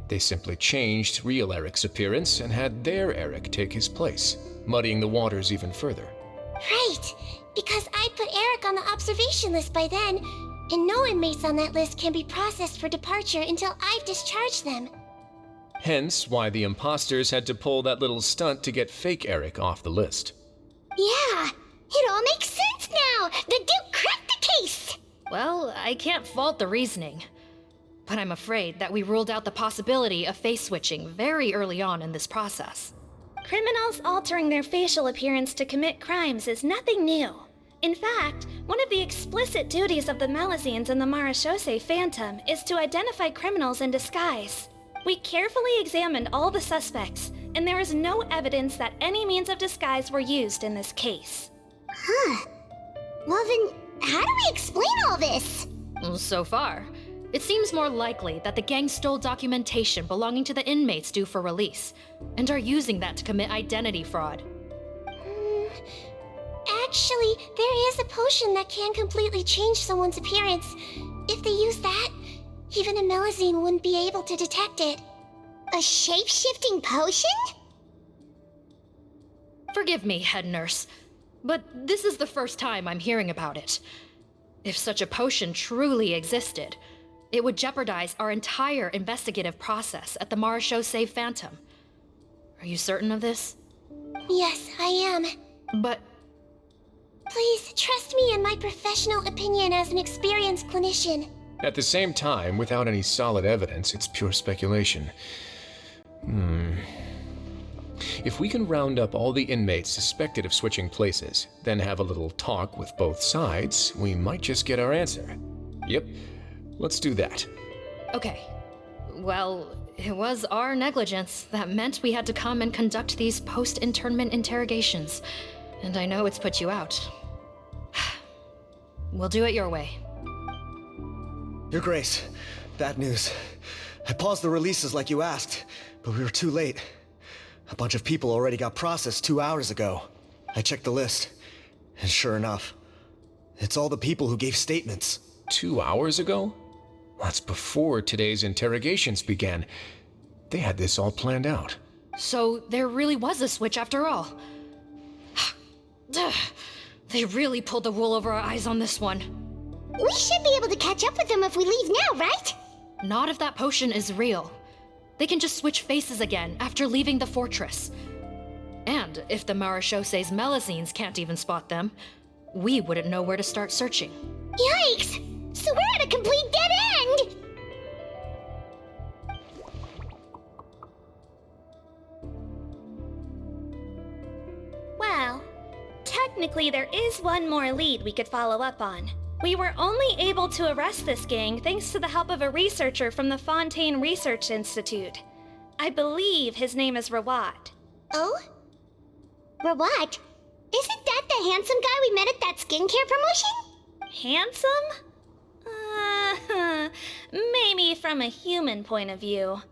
they simply changed real Eric's appearance and had their Eric take his place, muddying the waters even further. Right, because I put Eric on the observation list by then. and no inmates on that list can be processed for departure until I've discharged them. Hence why the imposters had to pull that little stunt to get fake Eric off the list. Yeah, it all makes sense now! The Duke cracked the case! Well, I can't fault the reasoning. But I'm afraid that we ruled out the possibility of face switching very early on in this process. Criminals altering their facial appearance to commit crimes is nothing new. In fact, one of the explicit duties of the Melusines and the Marechaussee Phantom is to identify criminals in disguise. We carefully examined all the suspects, and there is no evidence that any means of disguise were used in this case. Huh. Well then, how do we explain all this? So far, it seems more likely that the gang stole documentation belonging to the inmates due for release, and are using that to commit identity fraud. Actually, there is a potion that can completely change someone's appearance. If they use that, even a Melusine wouldn't be able to detect it. A shape-shifting potion? Forgive me, head nurse, but this is the first time I'm hearing about it. If such a potion truly existed, it would jeopardize our entire investigative process at the Marechaussee Phantom. Are you certain of this? Yes, I am. But... Please, trust me in my professional opinion as an experienced clinician. At the same time, without any solid evidence, it's pure speculation. If we can round up all the inmates suspected of switching places, then have a little talk with both sides, we might just get our answer. Yep, let's do that. Okay. Well, it was our negligence that meant we had to come and conduct these post-internment interrogations. And I know it's put you out. We'll do it your way. Your Grace, bad news. I paused the releases like you asked, but we were too late. A bunch of people already got processed 2 hours ago. I checked the list, and sure enough, it's all the people who gave statements. 2 hours ago? That's before today's interrogations began. They had this all planned out. So there really was a switch after all. They really pulled the wool over our eyes on this one. We should be able to catch up with them if we leave now, right? Not if that potion is real. They can just switch faces again after leaving the fortress. And if the Marechaussee's Melusines can't even spot them, we wouldn't know where to start searching. Yikes! So we're at a complete dead end! Well, technically there is one more lead we could follow up on. We were only able to arrest this gang thanks to the help of a researcher from the Fontaine Research Institute. I believe his name is Rawat. Oh? Rawat? Isn't that the handsome guy we met at that skincare promotion? Handsome? Maybe from a human point of view.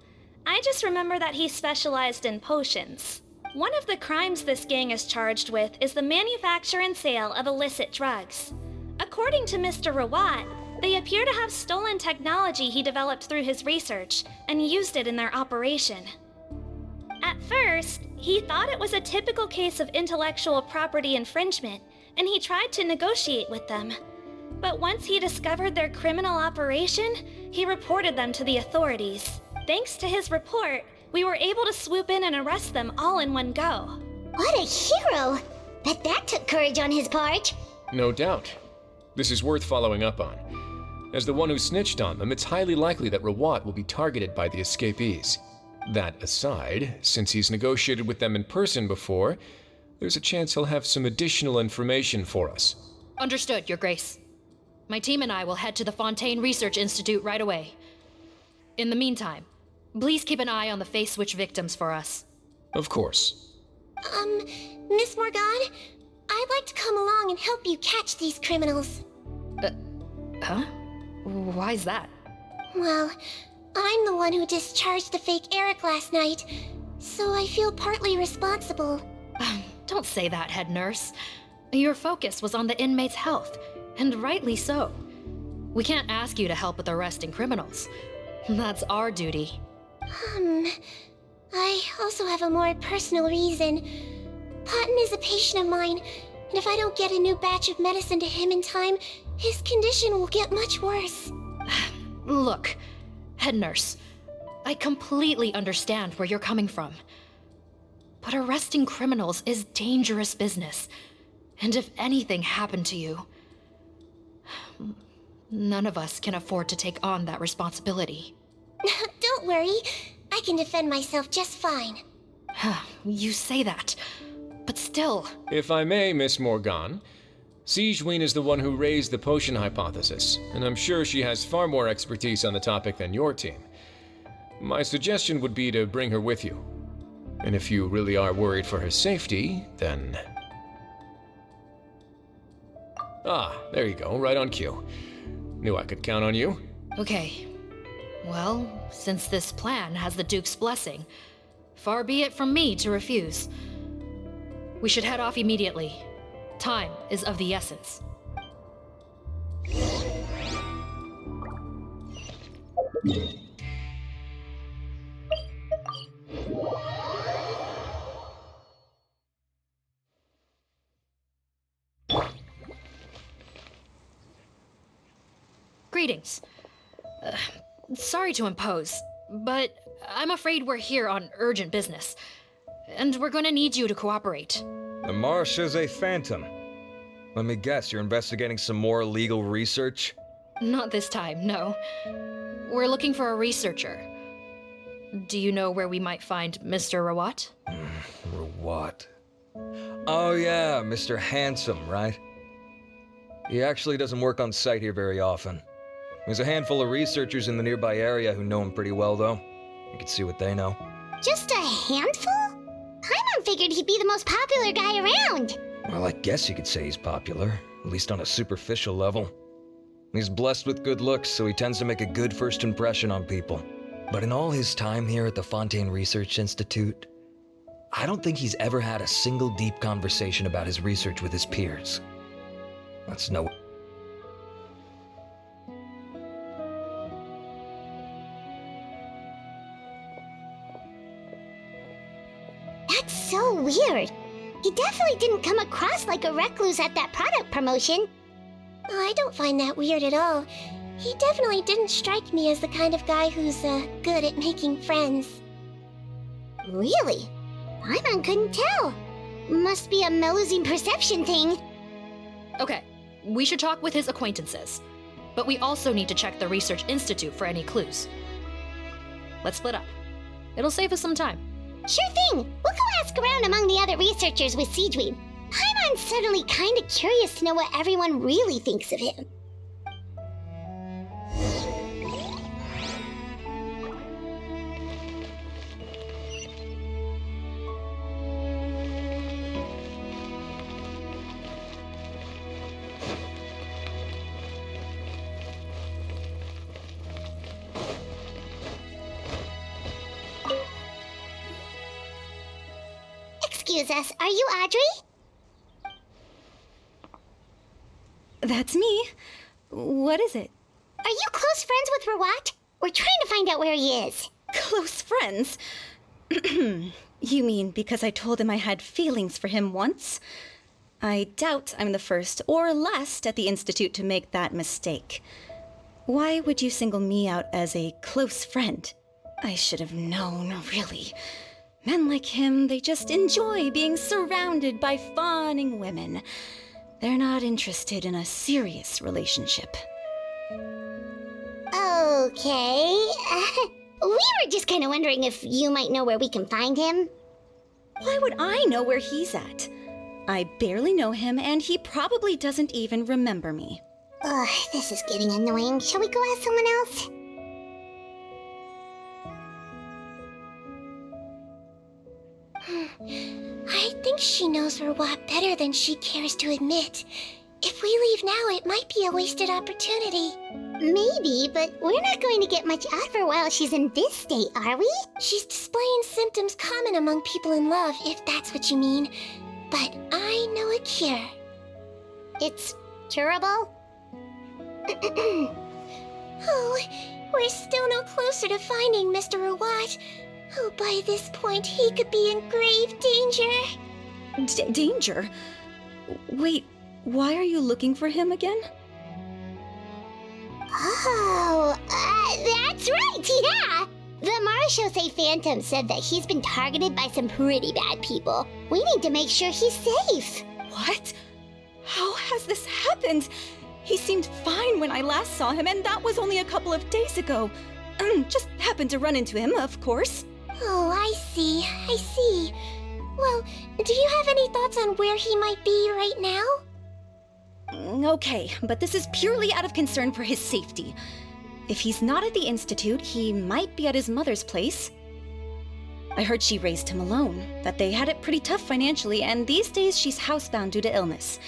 I just remember that he specialized in potions. One of the crimes this gang is charged with is the manufacture and sale of illicit drugs. According to Mr. Rawat, they appear to have stolen technology he developed through his research and used it in their operation. At first, he thought it was a typical case of intellectual property infringement, and he tried to negotiate with them. But once he discovered their criminal operation, he reported them to the authorities. Thanks to his report, we were able to swoop in and arrest them all in one go. What a hero! Bet that took courage on his part. No doubt. This is worth following up on. As the one who snitched on them, it's highly likely that Rawat will be targeted by the escapees. That aside, since he's negotiated with them in person before, there's a chance he'll have some additional information for us. Understood, Your Grace. My team and I will head to the Fontaine Research Institute right away. In the meantime, please keep an eye on the face switch victims for us. Of course. Miss Morgane, I'd like to come along and help you catch these criminals. Huh? Why's that? Well, I'm the one who discharged the fake Eric last night, so I feel partly responsible. Don't say that, head nurse. Your focus was on the inmates' health, and rightly so. We can't ask you to help with arresting criminals. That's our duty. I also have a more personal reason. Potton is a patient of mine, And if I don't get a new batch of medicine to him in time, his condition will get much worse. Look, head nurse, I completely understand where you're coming from. But arresting criminals is dangerous business. And if anything happened to you, none of us can afford to take on that responsibility. Don't worry, I can defend myself just fine. You say that, but still. If I may, Miss Morgan, Sigewinne is the one who raised the potion hypothesis, and I'm sure she has far more expertise on the topic than your team. My suggestion would be to bring her with you. And if you really are worried for her safety, then... Ah, there you go, right on cue. Knew I could count on you. Okay. Well, since this plan has the Duke's blessing, far be it from me to refuse. We should head off immediately. Time is of the essence. Greetings. Sorry to impose, but I'm afraid we're here on urgent business, and we're gonna need you to cooperate. The Marsh is a phantom. Let me guess, you're investigating some more illegal research? Not this time, no. We're looking for a researcher. Do you know where we might find Mr. Rawat? Rawat. Oh yeah, Mr. Handsome, right? He actually doesn't work on site here very often. There's a handful of researchers in the nearby area who know him pretty well, though. You can see what they know. Just a handful? Paimon figured he'd be the most popular guy around. Well, I guess you could say he's popular, at least on a superficial level. He's blessed with good looks, so he tends to make a good first impression on people. But in all his time here at the Fontaine Research Institute, I don't think he's ever had a single deep conversation about his research with his peers. That's no... That's so weird. He definitely didn't come across like a recluse at that product promotion. I don't find that weird at all. He definitely didn't strike me as the kind of guy who's good at making friends. Really? Paimon couldn't tell. Must be a Melusine perception thing. Okay, we should talk with his acquaintances. But we also need to check the Research Institute for any clues. Let's split up. It'll save us some time. Sure thing. We'll go ask around among the other researchers with Sigewinne. Paimon's suddenly kinda curious to know what everyone really thinks of him. Excuse us, are you Audrey? That's me. What is it? Are you close friends with Rawat? We're trying to find out where he is. Close friends? You mean because I told him I had feelings for him once? I doubt I'm the first or last at the Institute to make that mistake. Why would you single me out as a close friend? I should have known, really. Men like him, they just enjoy being surrounded by fawning women. They're not interested in a serious relationship. Okay. We were just kind of wondering if you might know where we can find him. Why would I know where he's at? I barely know him, and he probably doesn't even remember me. Ugh, this is getting annoying. Shall we go ask someone else? I think she knows Rawat better than she cares to admit. If we leave now, it might be a wasted opportunity. Maybe, but we're not going to get much out of her while she's in this state, are we? She's displaying symptoms common among people in love, if that's what you mean. But I know a cure. It's curable? Oh, we're still no closer to finding Mr. Rawat. Oh, by this point, he could be in grave danger. Danger? Wait, why are you looking for him again? Oh, that's right, yeah! The Marechaussee Phantom said that he's been targeted by some pretty bad people. We need to make sure he's safe. What? How has this happened? He seemed fine when I last saw him, and that was only a couple of days ago. Just happened to run into him, of course. Oh, I see. Well, do you have any thoughts on where he might be right now? Okay, but this is purely out of concern for his safety. If he's not at the Institute, he might be at his mother's place. I heard she raised him alone, that they had it pretty tough financially, and these days she's housebound due to illness.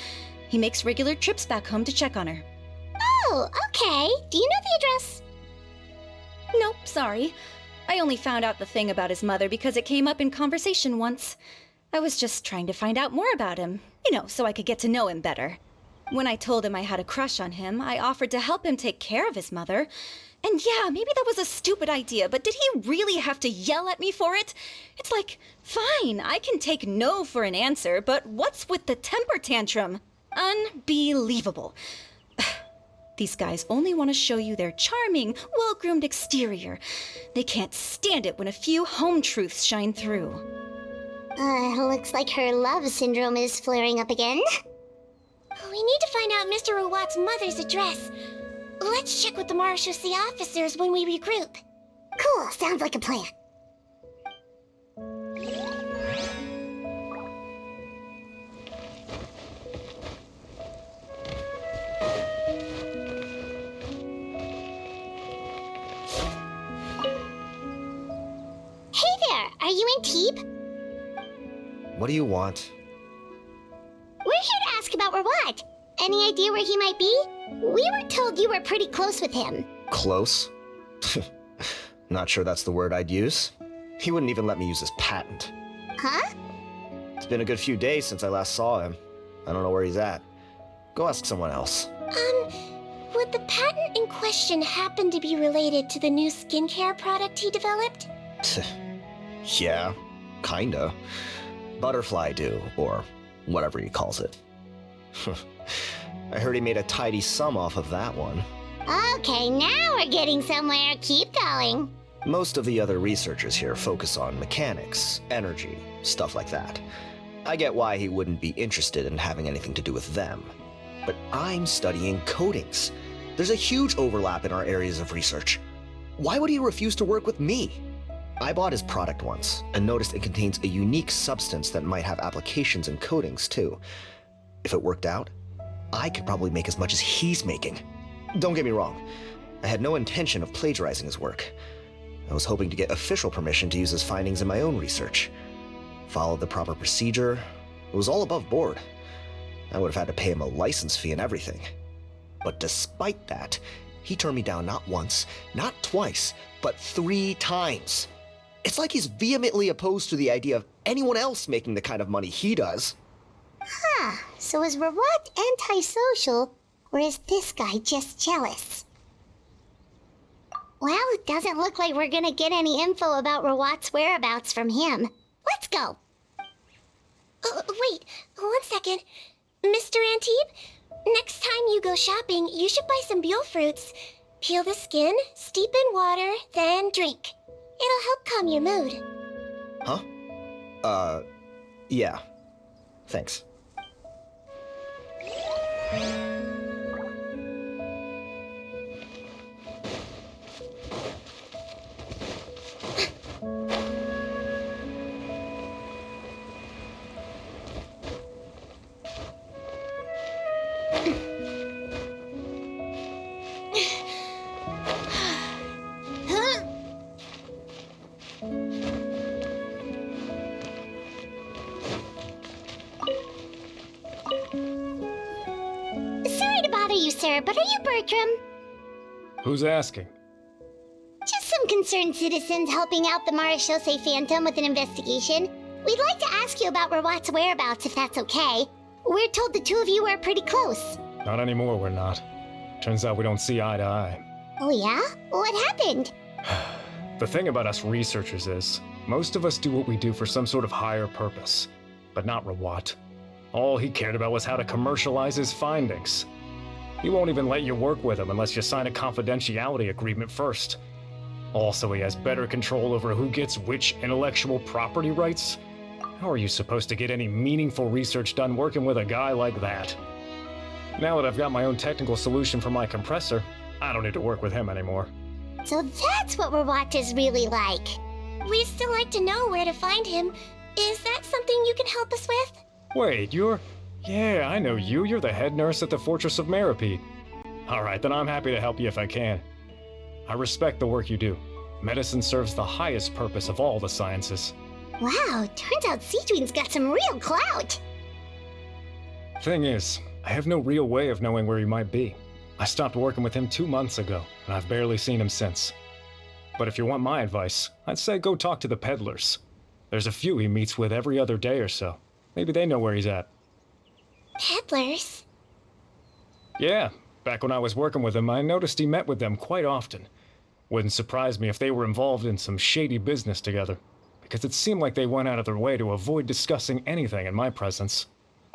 He makes regular trips back home to check on her. Oh, okay. Do you know the address? Nope, sorry. I only found out the thing about his mother because it came up in conversation once. I was just trying to find out more about him, so I could get to know him better. When I told him I had a crush on him, I offered to help him take care of his mother. And yeah, maybe that was a stupid idea, but did he really have to yell at me for it? It's like, fine, I can take no for an answer, but what's with the temper tantrum? Unbelievable. These guys only want to show you their charming, well-groomed exterior. They can't stand it when a few home truths shine through. Looks like her love syndrome is flaring up again. We need to find out Mr. Rawat's mother's address. Let's check with the Marechaussee officers when we regroup. Cool, sounds like a plan. Hey there, are you in Teeb? What do you want? We're here to ask about Rawat. Any idea where he might be? We were told you were pretty close with him. Close? Not sure that's the word I'd use. He wouldn't even let me use his patent. Huh? It's been a good few days since I last saw him. I don't know where he's at. Go ask someone else. Would the patent in question happen to be related to the new skincare product he developed? Yeah, kinda. Butterfly dew, or whatever he calls it. I heard he made a tidy sum off of that one. Okay, now we're getting somewhere. Keep going. Most of the other researchers here focus on mechanics, energy, stuff like that. I get why he wouldn't be interested in having anything to do with them. But I'm studying coatings. There's a huge overlap in our areas of research. Why would he refuse to work with me? I bought his product once and noticed it contains a unique substance that might have applications in coatings too. If it worked out, I could probably make as much as he's making. Don't get me wrong, I had no intention of plagiarizing his work. I was hoping to get official permission to use his findings in my own research. Followed the proper procedure. It was all above board. I would have had to pay him a license fee and everything. But despite that, he turned me down not once, not twice, but 3 times. It's like he's vehemently opposed to the idea of anyone else making the kind of money he does. Huh, so is Rawat antisocial, or is this guy just jealous? Well, it doesn't look like we're gonna get any info about Rawat's whereabouts from him. Let's go. Wait, 1 second. Mr. Antibes, next time you go shopping, you should buy some Buell fruits. Peel the skin, steep in water, then drink. It'll help calm your mood. Huh? Yeah. Thanks. Sorry to bother you, sir, but are you Bertram? Who's asking? Just some concerned citizens helping out the Marechaussee Phantom with an investigation. We'd like to ask you about Rawat's whereabouts, if that's okay. We're told the two of you are pretty close. Not anymore, we're not. Turns out we don't see eye to eye. Oh yeah? What happened? The thing about us researchers is, most of us do what we do for some sort of higher purpose. But not Rawat. All he cared about was how to commercialize his findings. He won't even let you work with him unless you sign a confidentiality agreement first. Also, he has better control over who gets which intellectual property rights. How are you supposed to get any meaningful research done working with a guy like that? Now that I've got my own technical solution for my compressor, I don't need to work with him anymore. So that's what Rawat is really like. We'd still like to know where to find him. Is that something you can help us with? Wait, Yeah, I know you. You're the head nurse at the Fortress of Meropide. Alright, then I'm happy to help you if I can. I respect the work you do. Medicine serves the highest purpose of all the sciences. Wow, turns out Sigewinne's got some real clout. Thing is, I have no real way of knowing where he might be. I stopped working with him 2 months ago, and I've barely seen him since. But if you want my advice, I'd say go talk to the peddlers. There's a few he meets with every other day or so. Maybe they know where he's at. Peddlers? Yeah, back when I was working with him, I noticed he met with them quite often. Wouldn't surprise me if they were involved in some shady business together, because it seemed like they went out of their way to avoid discussing anything in my presence.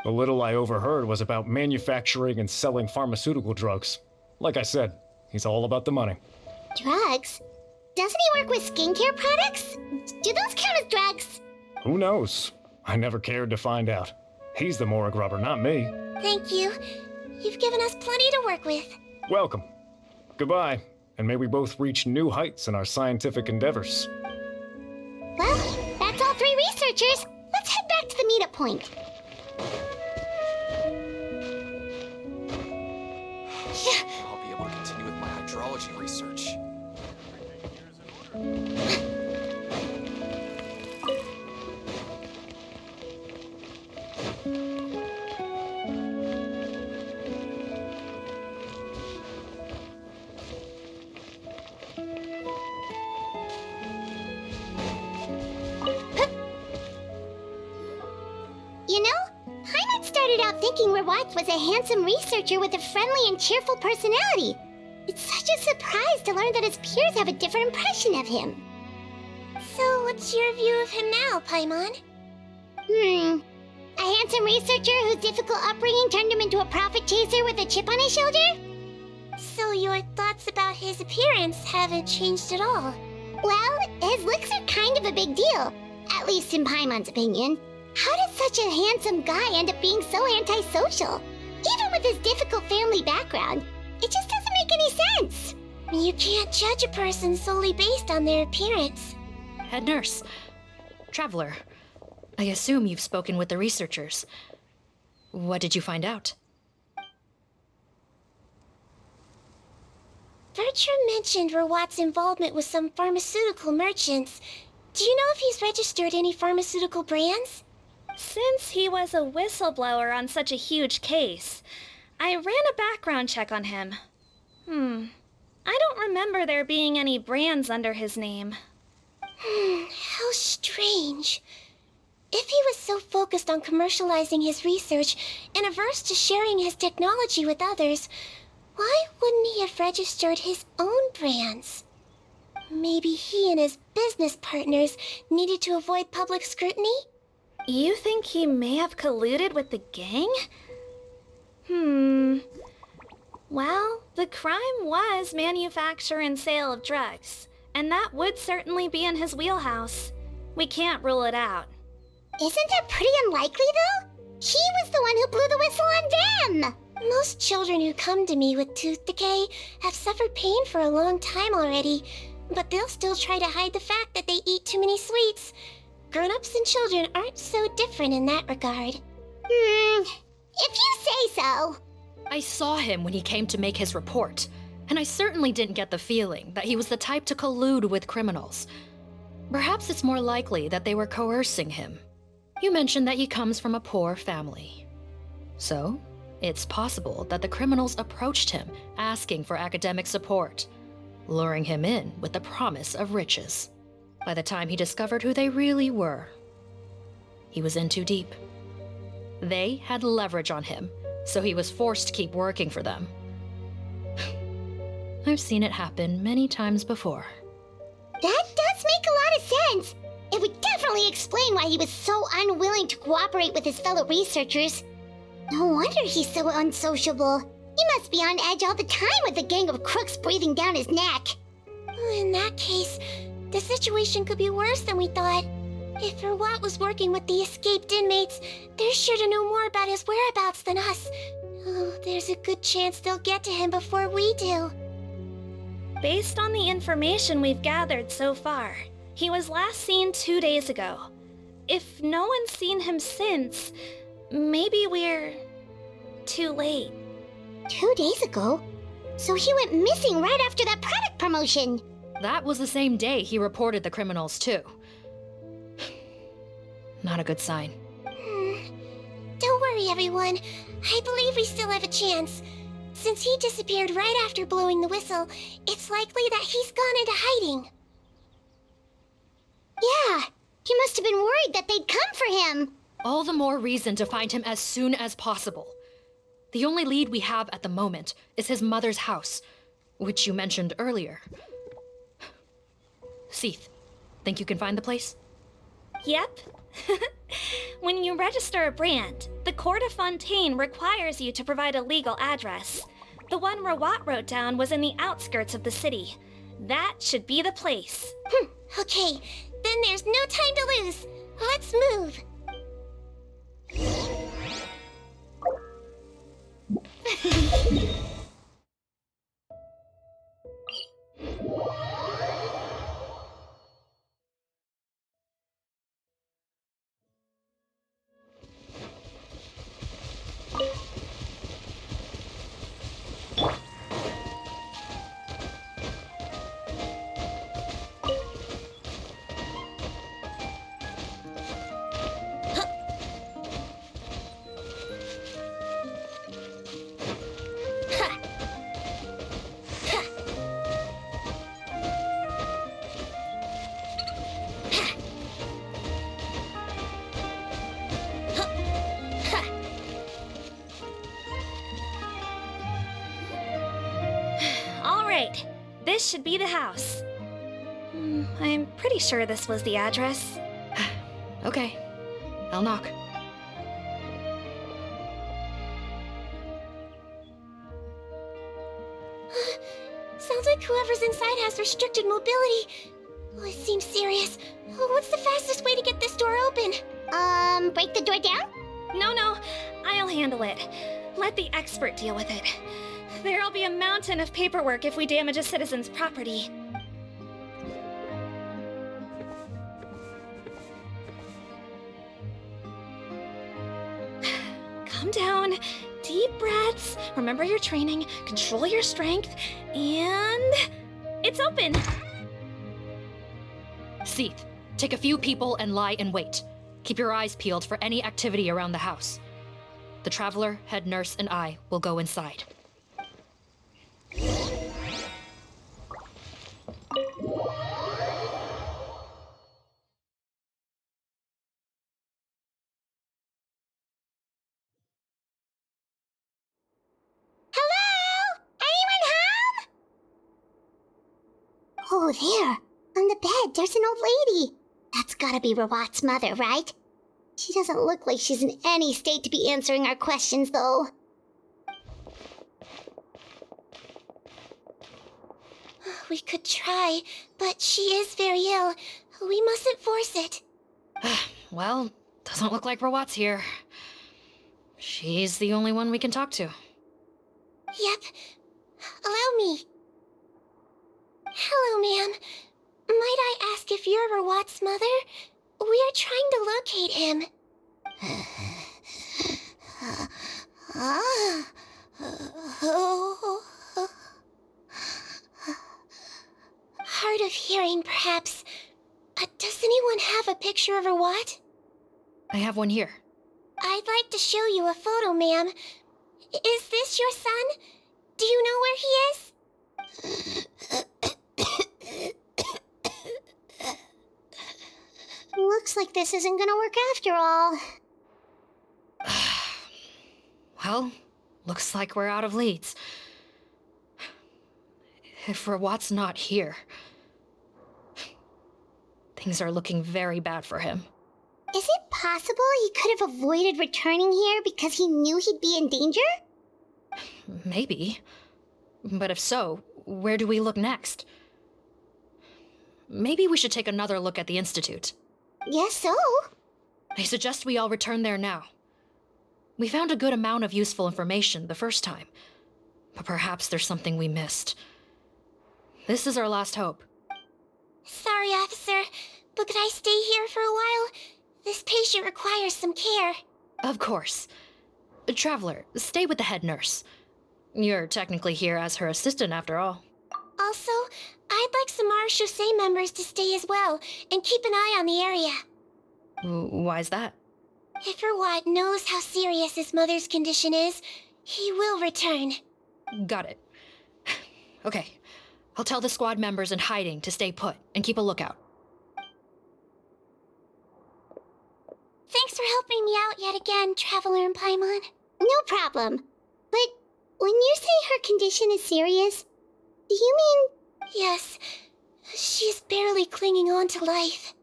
The little I overheard was about manufacturing and selling pharmaceutical drugs. Like I said, he's all about the money. Drugs? Doesn't he work with skincare products? Do those count as drugs? Who knows? I never cared to find out. He's the Morag rubber, not me. Thank you. You've given us plenty to work with. Welcome. Goodbye, and may we both reach new heights in our scientific endeavors. Well, that's all 3 researchers. Let's head back to the meetup point. I'll be able to continue with my hydrology research. You know, Paimon started out thinking Rawat was a handsome researcher with a friendly and cheerful personality. It's such a surprise to learn that his peers have a different impression of him. So, what's your view of him now, Paimon? A handsome researcher whose difficult upbringing turned him into a profit chaser with a chip on his shoulder? So your thoughts about his appearance haven't changed at all? Well, his looks are kind of a big deal, at least in Paimon's opinion. How did such a handsome guy end up being so antisocial? Even with his difficult family background, it just doesn't make any sense. You can't judge a person solely based on their appearance. Head nurse. Traveler. I assume you've spoken with the researchers. What did you find out? Bertram mentioned Rawat's involvement with some pharmaceutical merchants. Do you know if he's registered any pharmaceutical brands? Since he was a whistleblower on such a huge case, I ran a background check on him. I don't remember there being any brands under his name. How strange. If he was so focused on commercializing his research and averse to sharing his technology with others, why wouldn't he have registered his own brands? Maybe he and his business partners needed to avoid public scrutiny? You think he may have colluded with the gang? Well, the crime was manufacture and sale of drugs, and that would certainly be in his wheelhouse. We can't rule it out. Isn't that pretty unlikely, though? He was the one who blew the whistle on them! Most children who come to me with tooth decay have suffered pain for a long time already, but they'll still try to hide the fact that they eat too many sweets. Grown-ups and children aren't so different in that regard. If you say so. I saw him when he came to make his report, and I certainly didn't get the feeling that he was the type to collude with criminals. Perhaps it's more likely that they were coercing him. You mentioned that he comes from a poor family. So, it's possible that the criminals approached him asking for academic support, luring him in with the promise of riches. By the time he discovered who they really were, he was in too deep. They had leverage on him, so he was forced to keep working for them. I've seen it happen many times before. That does make a lot of sense. It would definitely definitely explain why he was so unwilling to cooperate with his fellow researchers. No wonder he's so unsociable. He must be on edge all the time with a gang of crooks breathing down his neck. In that case, the situation could be worse than we thought. If Rawat was working with the escaped inmates, they're sure to know more about his whereabouts than us. Oh, there's a good chance they'll get to him before we do. Based on the information we've gathered so far, he was last seen 2 days ago. If no one's seen him since, maybe we're too late. 2 days ago? So he went missing right after that product promotion. That was the same day he reported the criminals, too. Not a good sign. Don't worry, everyone. I believe we still have a chance. Since he disappeared right after blowing the whistle, it's likely that he's gone into hiding. Yeah, he must have been worried that they'd come for him. All the more reason to find him as soon as possible. The only lead we have at the moment is his mother's house, which you mentioned earlier. Seath, think you can find the place? Yep. When you register a brand, the Court of Fontaine requires you to provide a legal address. The one Rawat wrote down was in the outskirts of the city. That should be the place. Okay, then there's no time to lose. Let's move. This should be the house. I'm pretty sure this was the address. Okay, I'll knock. Sounds like whoever's inside has restricted mobility. Oh, it seems serious. Oh, what's the fastest way to get this door open? Break the door down? No, I'll handle it. Let the expert deal with it. There'll be a mountain of paperwork if we damage a citizen's property. Calm down. Deep breaths. Remember your training. Control your strength. And... it's open! Seath, take a few people and lie in wait. Keep your eyes peeled for any activity around the house. The Traveler, head nurse, and I will go inside. Oh, there. On the bed, there's an old lady. That's gotta be Rawat's mother, right? She doesn't look like she's in any state to be answering our questions, though. We could try, but she is very ill. We mustn't force it. Well, doesn't look like Rawat's here. She's the only one we can talk to. Yep. Allow me. Hello, ma'am. Might I ask if you're Rawat's mother? We are trying to locate him. Hard of hearing, perhaps. Does anyone have a picture of Rawat? I have one here. I'd like to show you a photo, ma'am. Is this your son? Do you know where he is? Looks like this isn't gonna work after all. Well, looks like we're out of leads. If Rawat's not here, they Things are looking very bad for him. Is it possible he could have avoided returning here because he knew he'd be in danger? Maybe. But if so, where do we look next? Maybe we should take another look at the Institute. Yes, so. I suggest we all return there now. We found a good amount of useful information the first time, but perhaps there's something we missed. This is our last hope. Sorry, officer, but could I stay here for a while? This patient requires some care. Of course. Traveler, stay with the head nurse. You're technically here as her assistant after all. Also, I'd like some Marechaussee members to stay as well, and keep an eye on the area. Why's that? If Rawat knows how serious his mother's condition is, he will return. Got it. Okay, I'll tell the squad members in hiding to stay put and keep a lookout. Thanks for helping me out yet again, Traveler and Paimon. No problem. But when you say her condition is serious, do you mean... Yes. She's barely clinging on to life.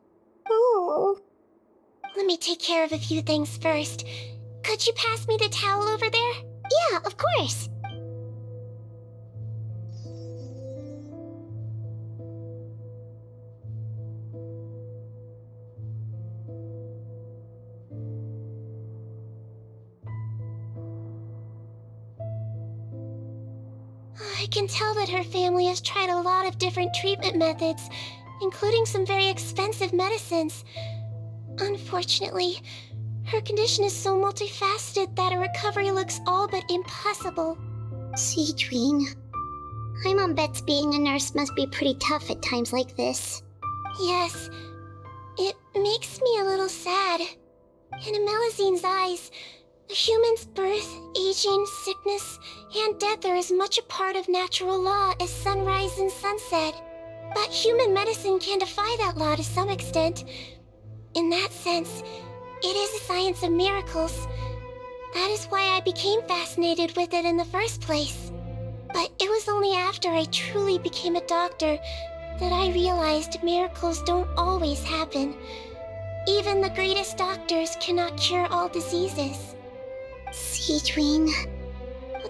Oh. Let me take care of a few things first. Could you pass me the towel over there? Yeah, of course. I can tell that her family has tried a lot of different treatment methods, including some very expensive medicines. Unfortunately, her condition is so multifaceted that a recovery looks all but impossible. Sigewinne, Paimon bets being a nurse must be pretty tough at times like this. Yes, it makes me a little sad. In a Melusine's eyes, a human's birth, aging, sickness, and death are as much a part of natural law as sunrise and sunset. But human medicine can defy that law to some extent. In that sense, it is a science of miracles. That is why I became fascinated with it in the first place. But it was only after I truly became a doctor that I realized miracles don't always happen. Even the greatest doctors cannot cure all diseases. Sigewinne.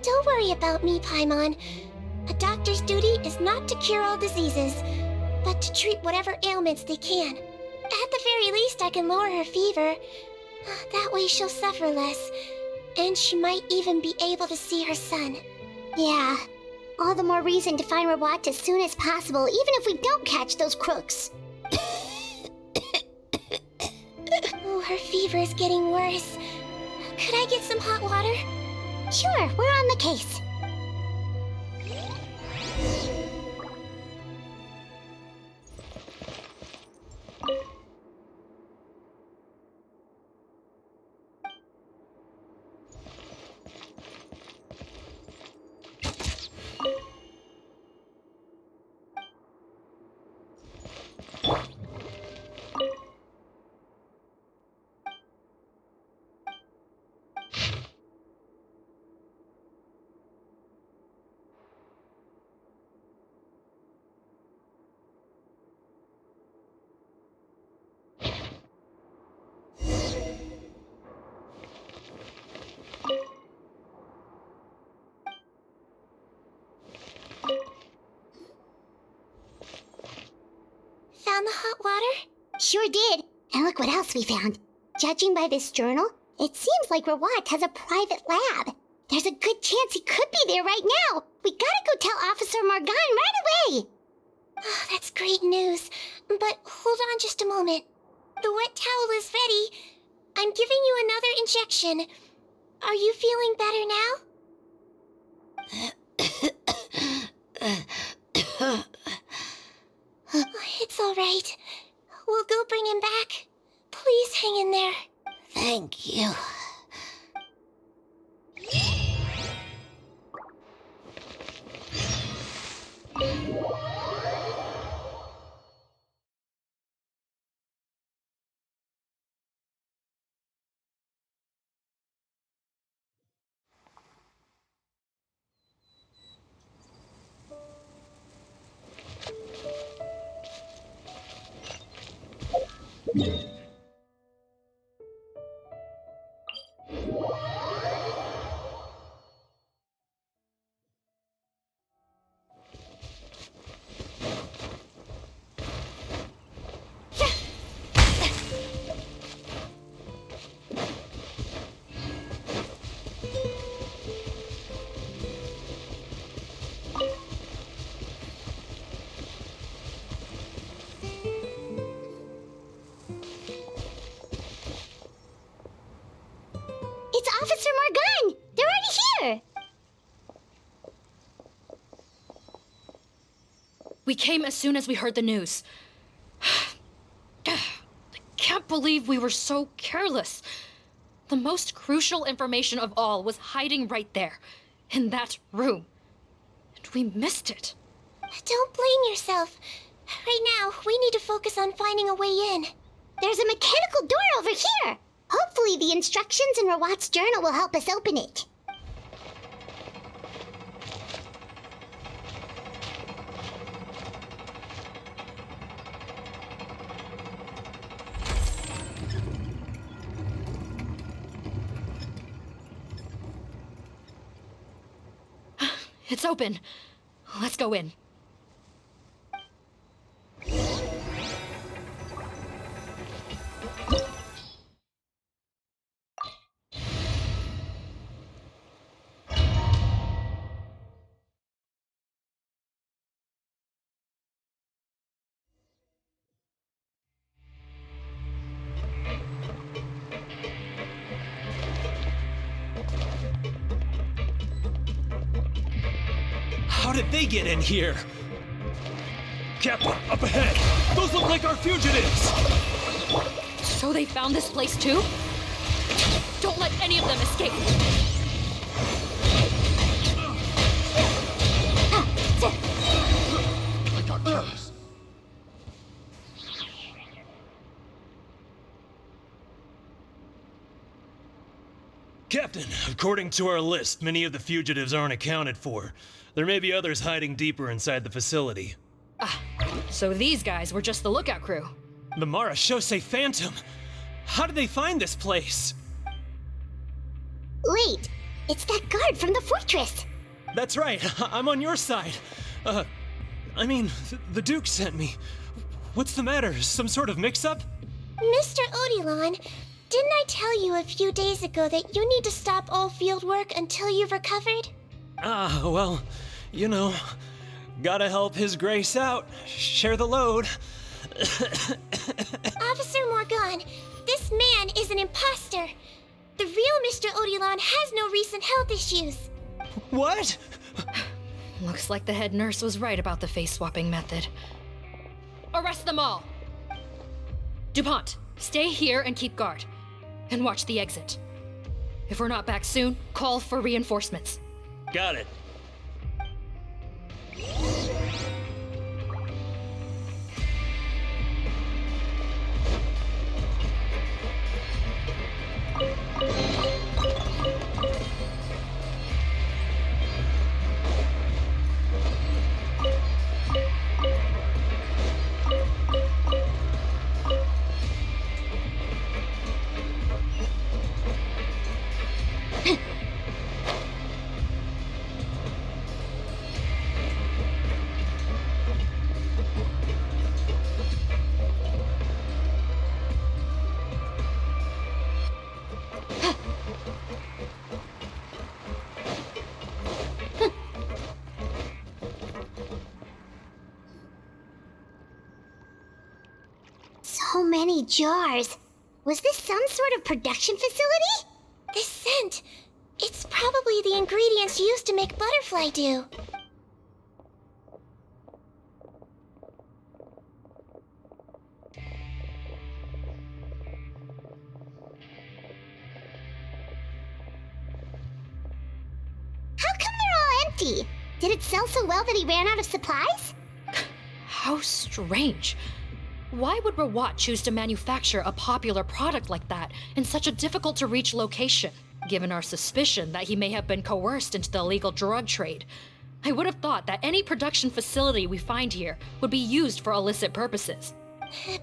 Don't worry about me, Paimon. A doctor's duty is not to cure all diseases, but to treat whatever ailments they can. At the very least, I can lower her fever. That way she'll suffer less, and she might even be able to see her son. Yeah, all the more reason to find Rawat as soon as possible, even if we don't catch those crooks. Oh, her fever is getting worse. Could I get some hot water? Sure, we're on the case. Found the hot water? Sure did. And look what else we found. Judging by this journal, it seems like Rawat has a private lab. There's a good chance he could be there right now. We gotta go tell Officer Morgan right away. Oh, that's great news. But hold on just a moment. The wet towel is ready. I'm giving you another injection. Are you feeling better now? It's all right. We'll go bring him back. Please hang in there. Thank you. It's Officer Morgan! They're already here! We came as soon as we heard the news. I can't believe we were so careless. The most crucial information of all was hiding right there, in that room. And we missed it. Don't blame yourself. Right now, we need to focus on finding a way in. There's a mechanical door over here! Hopefully the instructions in Rawat's journal will help us open it. It's open. Let's go in. How did they get in here? Captain, up ahead! Those look like our fugitives! So they found this place too? Don't let any of them escape! I got careless. Captain, according to our list, many of the fugitives aren't accounted for. There may be others hiding deeper inside the facility. So these guys were just the lookout crew. The Marachose Phantom! How did they find this place? Wait, it's that guard from the fortress! That's right, I'm on your side. The Duke sent me. What's the matter? Some sort of mix-up? Mr. Odilon, didn't I tell you a few days ago that you need to stop all field work until you've recovered? Well, you know, gotta help His Grace out. Share the load. Officer Morgan, this man is an imposter. The real Mr. Odilon has no recent health issues. What? Looks like the head nurse was right about the face-swapping method. Arrest them all! DuPont, stay here and keep guard. And watch the exit. If we're not back soon, call for reinforcements. Got it. So many jars. Was this some sort of production facility? This scent, it's probably the ingredients used to make butterfly dew. How come they're all empty? Did it sell so well that he ran out of supplies? How strange. Why would Rawat choose to manufacture a popular product like that in such a difficult-to-reach location? Given our suspicion that he may have been coerced into the illegal drug trade, I would have thought that any production facility we find here would be used for illicit purposes.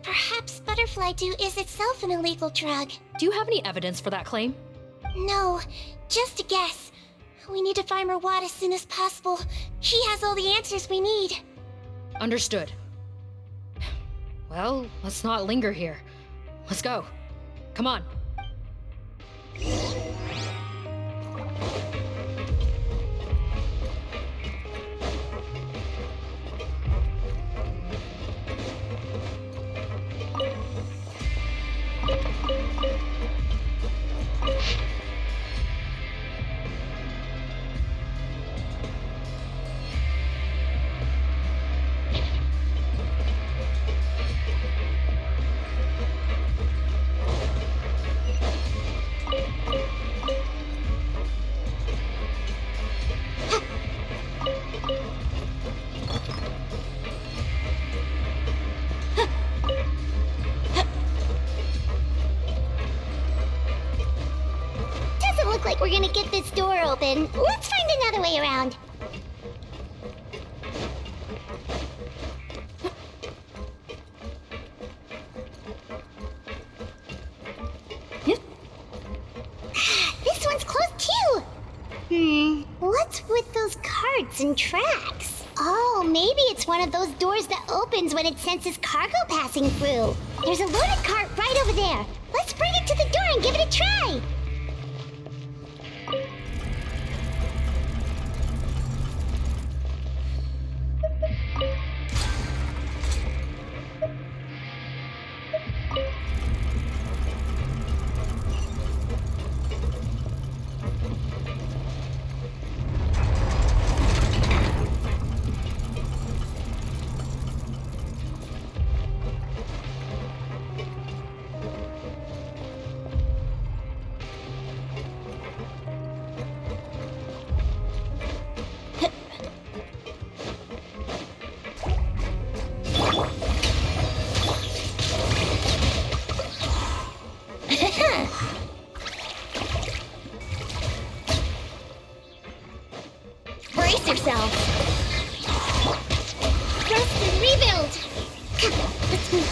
Perhaps butterfly dew is itself an illegal drug. Do you have any evidence for that claim? No, just a guess. We need to find Rawat as soon as possible. He has all the answers we need. Understood. Well, let's not linger here. Let's go. Come on. Doesn't look like we're gonna get this door open. Let's find another way around. This one's closed too. What's with those carts and tracks? Oh, maybe it's one of those doors that opens when it senses cargo passing through. There's a loaded cart right over there. Let's bring it to the door and give it a try. Brace yourself. Rest and rebuild. Let's move.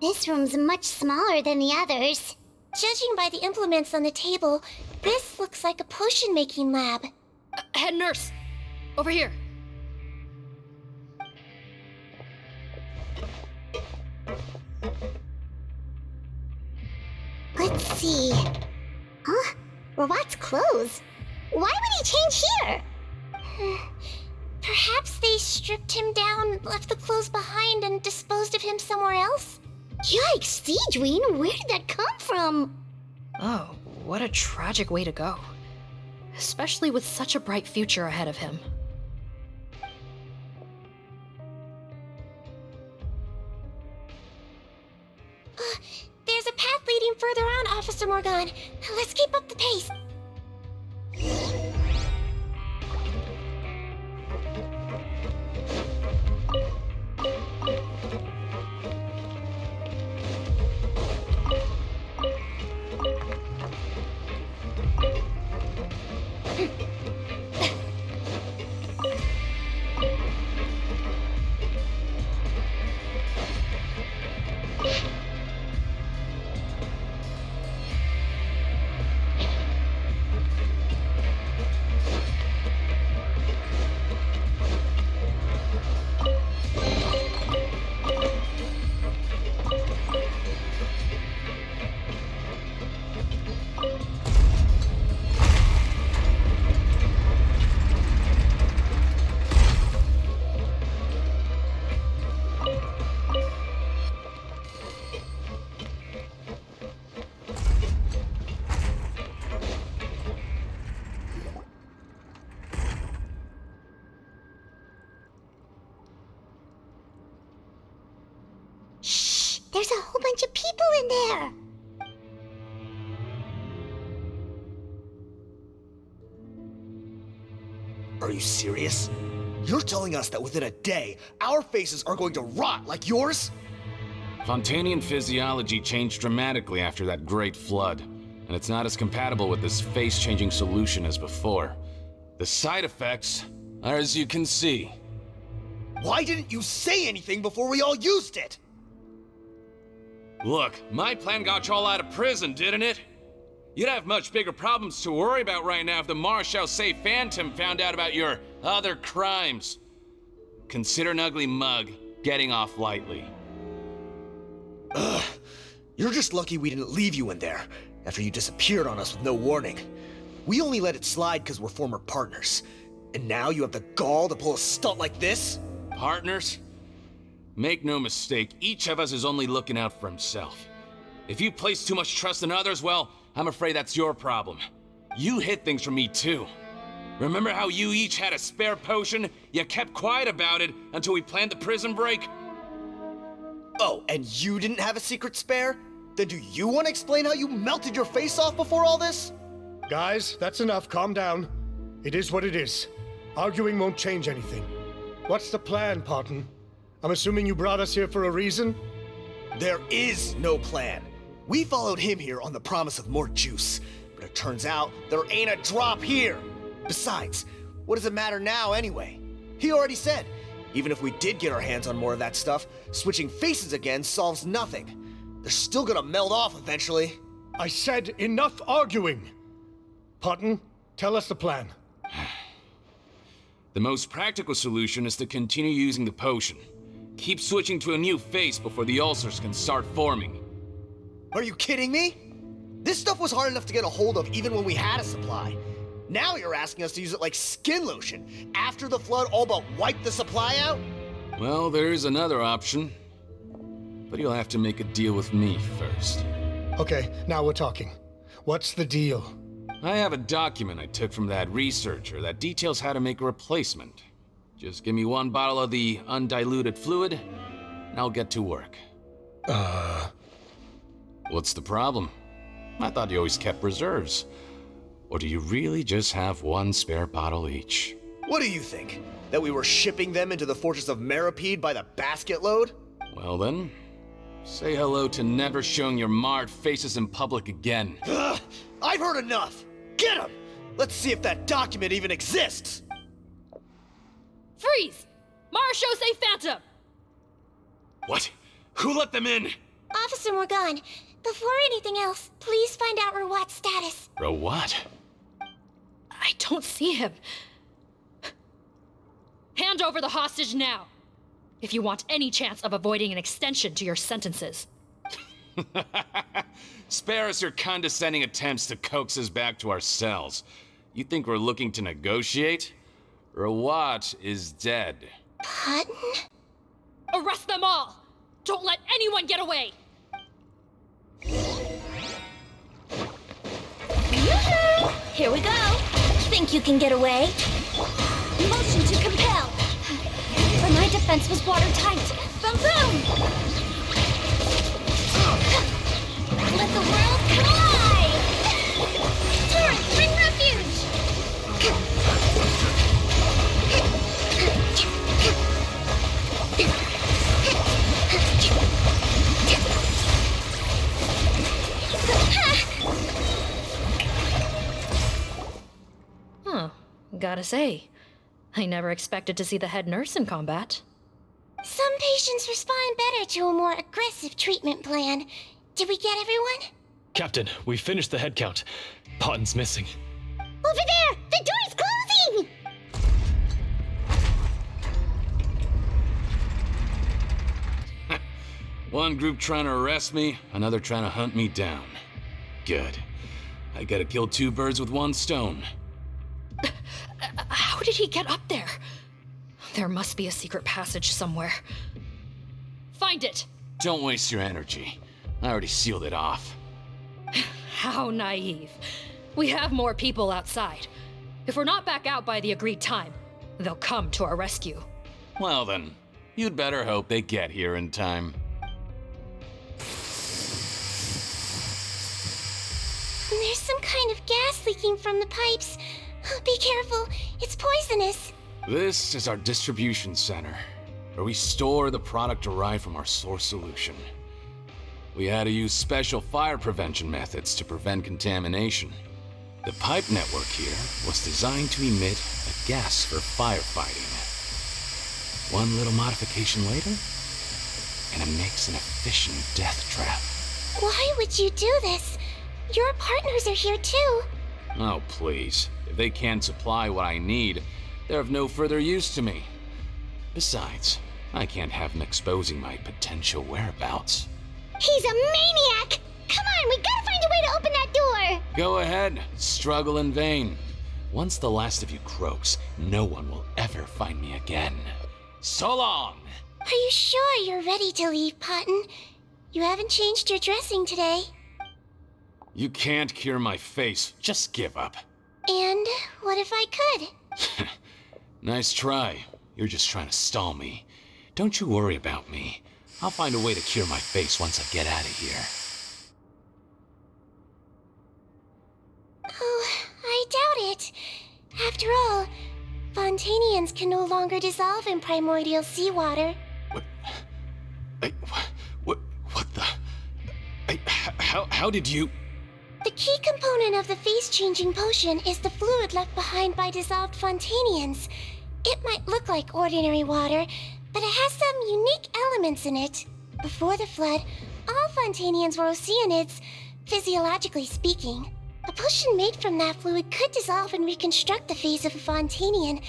This room's much smaller than the others. Judging by the implements on the table, this looks like a potion-making lab. Head nurse! Over here! Let's Let's see. Huh? Rawat's clothes? Why would he change here? Perhaps they stripped him down, left the clothes behind, and disposed of him somewhere else? Yikes, Sigewinne, where did that come from? Oh, what a tragic way to go. Especially with such a bright future ahead of him. There's a path leading further on, Officer Morgan. Let's keep up the pace. There's a whole bunch of people in there. Are you serious? You're telling us that within a day, our faces are going to rot like yours? Fontanian physiology changed dramatically after that great flood, and it's not as compatible with this face-changing solution as before. The side effects are as you can see. Why didn't you say anything before we all used it? Look, my plan got y'all out of prison, didn't it? You'd have much bigger problems to worry about right now if the Marshal Say Phantom found out about your other crimes. Consider an ugly mug getting off lightly. Ugh. You're just lucky we didn't leave you in there after you disappeared on us with no warning. We only let it slide because we're former partners. And now you have the gall to pull a stunt like this? Partners? Make no mistake, each of us is only looking out for himself. If you place too much trust in others, well, I'm afraid that's your problem. You hid things from me too. Remember how you each had a spare potion? You kept quiet about it until we planned the prison break? Oh, and you didn't have a secret spare? Then do you want to explain how you melted your face off before all this? Guys, that's enough. Calm down. It is what it is. Arguing won't change anything. What's the plan, Parton? I'm assuming you brought us here for a reason? There is no plan. We followed him here on the promise of more juice, but it turns out there ain't a drop here. Besides, what does it matter now anyway? He already said, even if we did get our hands on more of that stuff, switching faces again solves nothing. They're still gonna melt off eventually. I said enough arguing. Parton, tell us the plan. The most practical solution is to continue using the potion. Keep switching to a new face before the ulcers can start forming. Are you kidding me? This stuff was hard enough to get a hold of even when we had a supply. Now you're asking us to use it like skin lotion after the flood all but wiped the supply out? Well, there is another option. But you'll have to make a deal with me first. Okay, now we're talking. What's the deal? I have a document I took from that researcher that details how to make a replacement. Just give me one bottle of the undiluted fluid, and I'll get to work. What's the problem? I thought you always kept reserves. Or do you really just have one spare bottle each? What do you think? That we were shipping them into the Fortress of Meropide by the basket load? Well then, say hello to never showing your marred faces in public again. Ugh, I've heard enough! Get him! Let's see if that document even exists! Freeze! Marshal Say Phantom! What? Who let them in? Officer Morgan, before anything else, please find out Rawat's status. Rawat? I don't see him. Hand over the hostage now, if you want any chance of avoiding an extension to your sentences. Spare us your condescending attempts to coax us back to our cells. You think we're looking to negotiate? Rawat is dead. Pardon? Arrest them all! Don't let anyone get away! Yoo-hoo! Here we go. Think you can get away? Motion to compel. But my defense was watertight. Boom, boom! Let the world collide! Torrent, bring refuge! Huh. Gotta say, I never expected to see the head nurse in combat. Some patients respond better to a more aggressive treatment plan. Did we get everyone? Captain, we finished the head count. Potten's missing. Over there! The door's closing! One group trying to arrest me, another trying to hunt me down. Good. I gotta kill two birds with one stone. How did he get up there? There must be a secret passage somewhere. Find it! Don't waste your energy. I already sealed it off. How naive. We have more people outside. If we're not back out by the agreed time, they'll come to our rescue. Well then, you'd better hope they get here in time. There's some kind of gas leaking from the pipes. Be careful, it's poisonous. This is our distribution center, where we store the product derived from our source solution. We had to use special fire prevention methods to prevent contamination. The pipe network here was designed to emit a gas for firefighting. One little modification later, and it makes an efficient death trap. Why would you do this? Your partners are here too. Oh, please. If they can't supply what I need, they're of no further use to me. Besides, I can't have them exposing my potential whereabouts. He's a maniac! Come on, we gotta find a way to open that door! Go ahead, struggle in vain. Once the last of you croaks, no one will ever find me again. So long! Are you sure you're ready to leave, Potten? You haven't changed your dressing today. You can't cure my face, just give up. And what if I could? Nice try. You're just trying to stall me. Don't you worry about me. I'll find a way to cure my face once I get out of here. Oh, I doubt it. After all, Fontanians can no longer dissolve in primordial seawater. What the? How did you? The key component of the face-changing potion is the fluid left behind by dissolved Fontanians. It might look like ordinary water, but it has some unique elements in it. Before the flood, all Fontanians were oceanids, physiologically speaking. A potion made from that fluid could dissolve and reconstruct the face of a Fontanian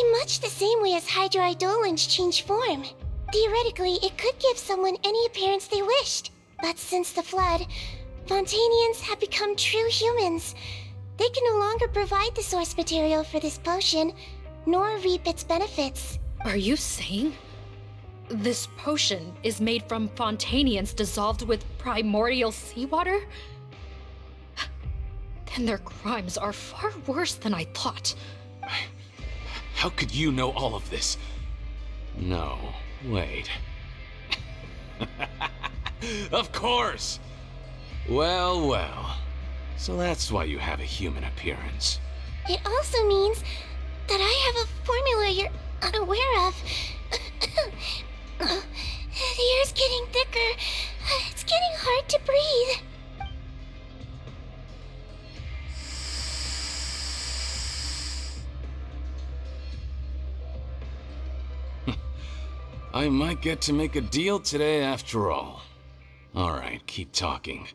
in much the same way as hydroidolins change form. Theoretically, it could give someone any appearance they wished. But since the flood, Fontanians have become true humans. They can no longer provide the source material for this potion, nor reap its benefits. Are you saying this potion is made from Fontanians dissolved with primordial seawater? Then their crimes are far worse than I thought. How could you know all of this? No, wait. Of course! Well, well. So that's why you have a human appearance. It also means that I have a formula you're unaware of. The air's getting thicker. It's getting hard to breathe. I might get to make a deal today after all. Alright, keep talking.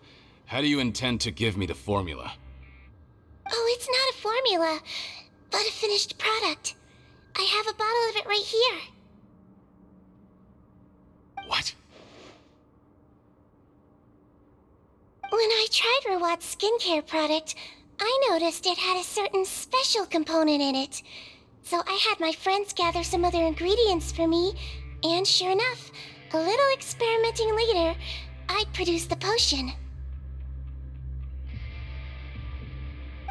How do you intend to give me the formula? Oh, it's not a formula, but a finished product. I have a bottle of it right here. What? When I tried Rawat's skincare product, I noticed it had a certain special component in it. So I had my friends gather some other ingredients for me, and sure enough, a little experimenting later, I'd produced the potion.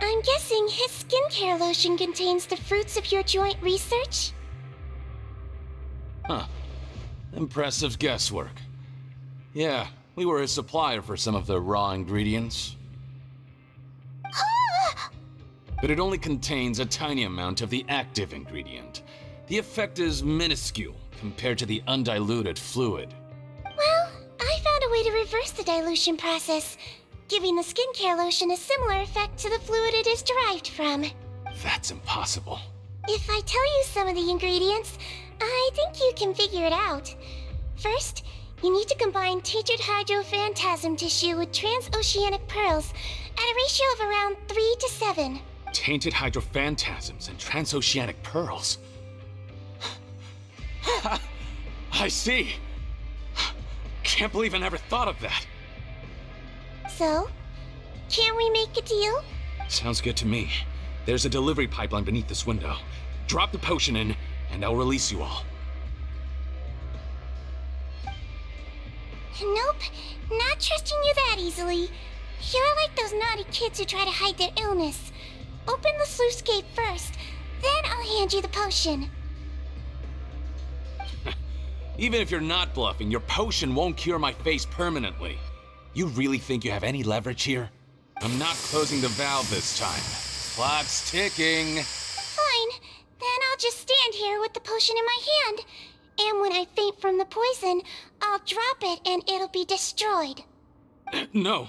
I'm guessing his skincare lotion contains the fruits of your joint research? Huh. Impressive guesswork. Yeah, we were his supplier for some of the raw ingredients. But it only contains a tiny amount of the active ingredient. The effect is minuscule compared to the undiluted fluid. Well, I found a way to reverse the dilution process, giving the skincare lotion a similar effect to the fluid it is derived from. That's impossible. If I tell you some of the ingredients, I think you can figure it out. First, you need to combine tainted hydro phantasm tissue with transoceanic pearls at a ratio of around 3 to 7. Tainted hydrophantasms and transoceanic pearls. I see. Can't believe I never thought of that. So, can we make a deal? Sounds good to me. There's a delivery pipeline beneath this window. Drop the potion in, and I'll release you all. Nope, not trusting you that easily. You're like those naughty kids who try to hide their illness. Open the sluice gate first, then I'll hand you the potion. Even if you're not bluffing, your potion won't cure my face permanently. You really think you have any leverage here? I'm not closing the valve this time. Clock's ticking. Fine, then I'll just stand here with the potion in my hand. And when I faint from the poison, I'll drop it and it'll be destroyed. No.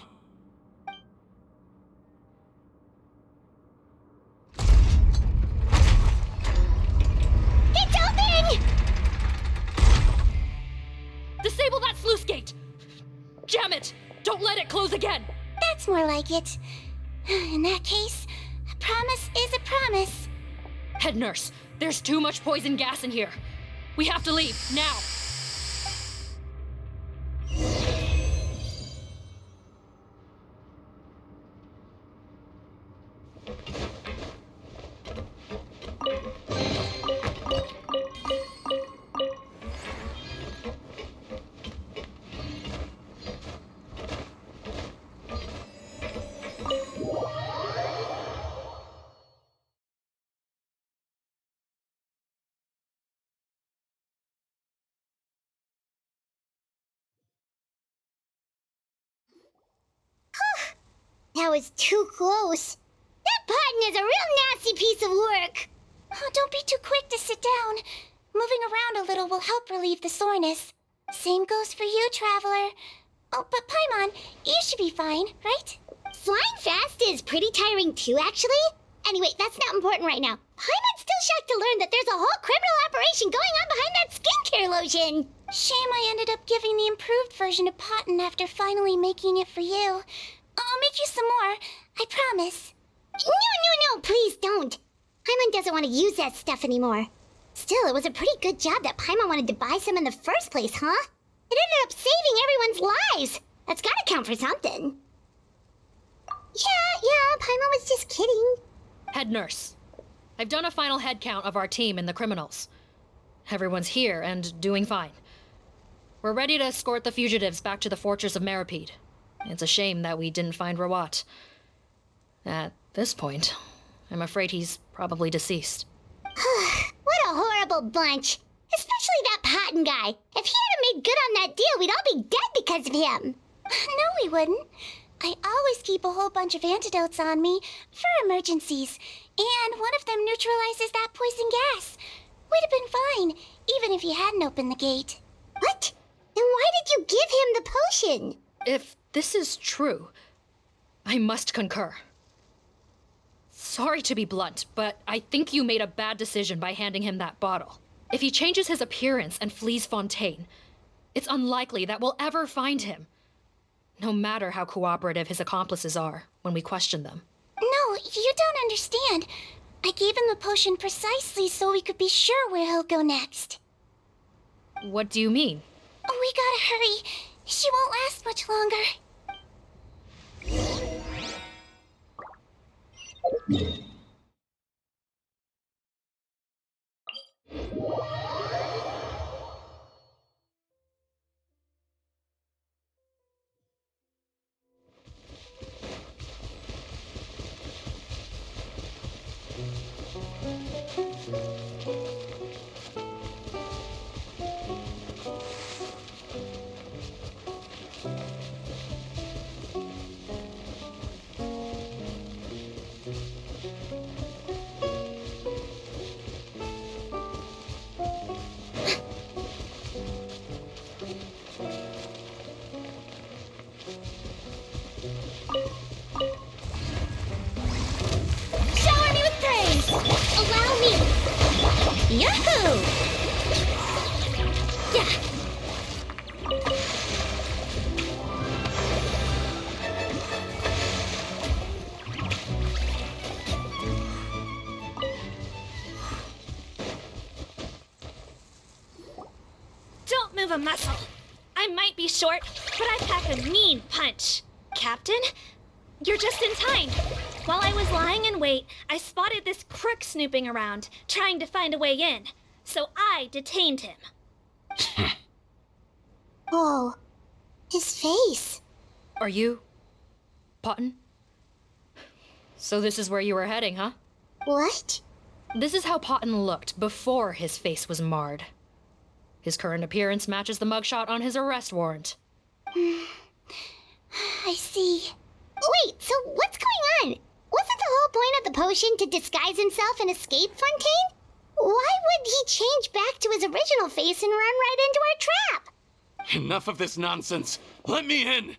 It's open! Disable that sluice gate! Jam it! Don't let it close again! That's more like it. In that case, a promise is a promise. Head nurse, there's too much poison gas in here. We have to leave, now! That was too close. That button is a real nasty piece of work. Oh, don't be too quick to sit down. Moving around a little will help relieve the soreness. Same goes for you, Traveler. Oh, but Paimon, you should be fine, right? Flying fast is pretty tiring too, actually. Anyway, that's not important right now. Paimon's still shocked to learn that there's a whole criminal operation going on behind that skincare lotion. Shame I ended up giving the improved version to Potton after finally making it for you. I'll make you some more, I promise. No, please don't. Paimon doesn't want to use that stuff anymore. Still, it was a pretty good job that Paimon wanted to buy some in the first place, huh? It ended up saving everyone's lives. That's gotta count for something. Yeah, Paimon was just kidding. Head nurse, I've done a final head count of our team and the criminals. Everyone's here and doing fine. We're ready to escort the fugitives back to the Fortress of Meropide. It's a shame that we didn't find Rawat. At this point, I'm afraid he's probably deceased. What a horrible bunch. Especially that Potton guy. If he hadn't made good on that deal, we'd all be dead because of him. No, we wouldn't. I always keep a whole bunch of antidotes on me for emergencies, and one of them neutralizes that poison gas. We'd have been fine, even if you hadn't opened the gate. What? Then why did you give him the potion? If this is true, I must concur. Sorry to be blunt, but I think you made a bad decision by handing him that bottle. If he changes his appearance and flees Fontaine, it's unlikely that we'll ever find him. No matter how cooperative his accomplices are when we question them. No, you don't understand. I gave him the potion precisely so we could be sure where he'll go next. What do you mean? We gotta hurry. She won't last much longer. Shower me with praise! Allow me! Yahoo! Yeah! Don't move a muscle. I might be short, but I pack a mean punch. Captain, you're just in time. While I was lying in wait, I spotted this crook snooping around, trying to find a way in. So I detained him. Oh, his face. Are you... Potton? So this is where you were heading, huh? What? This is how Potton looked before his face was marred. His current appearance matches the mugshot on his arrest warrant. I see. Wait, so what's going on? Wasn't the whole point of the potion to disguise himself and escape Fontaine? Why would he change back to his original face and run right into our trap? Enough of this nonsense. Let me in.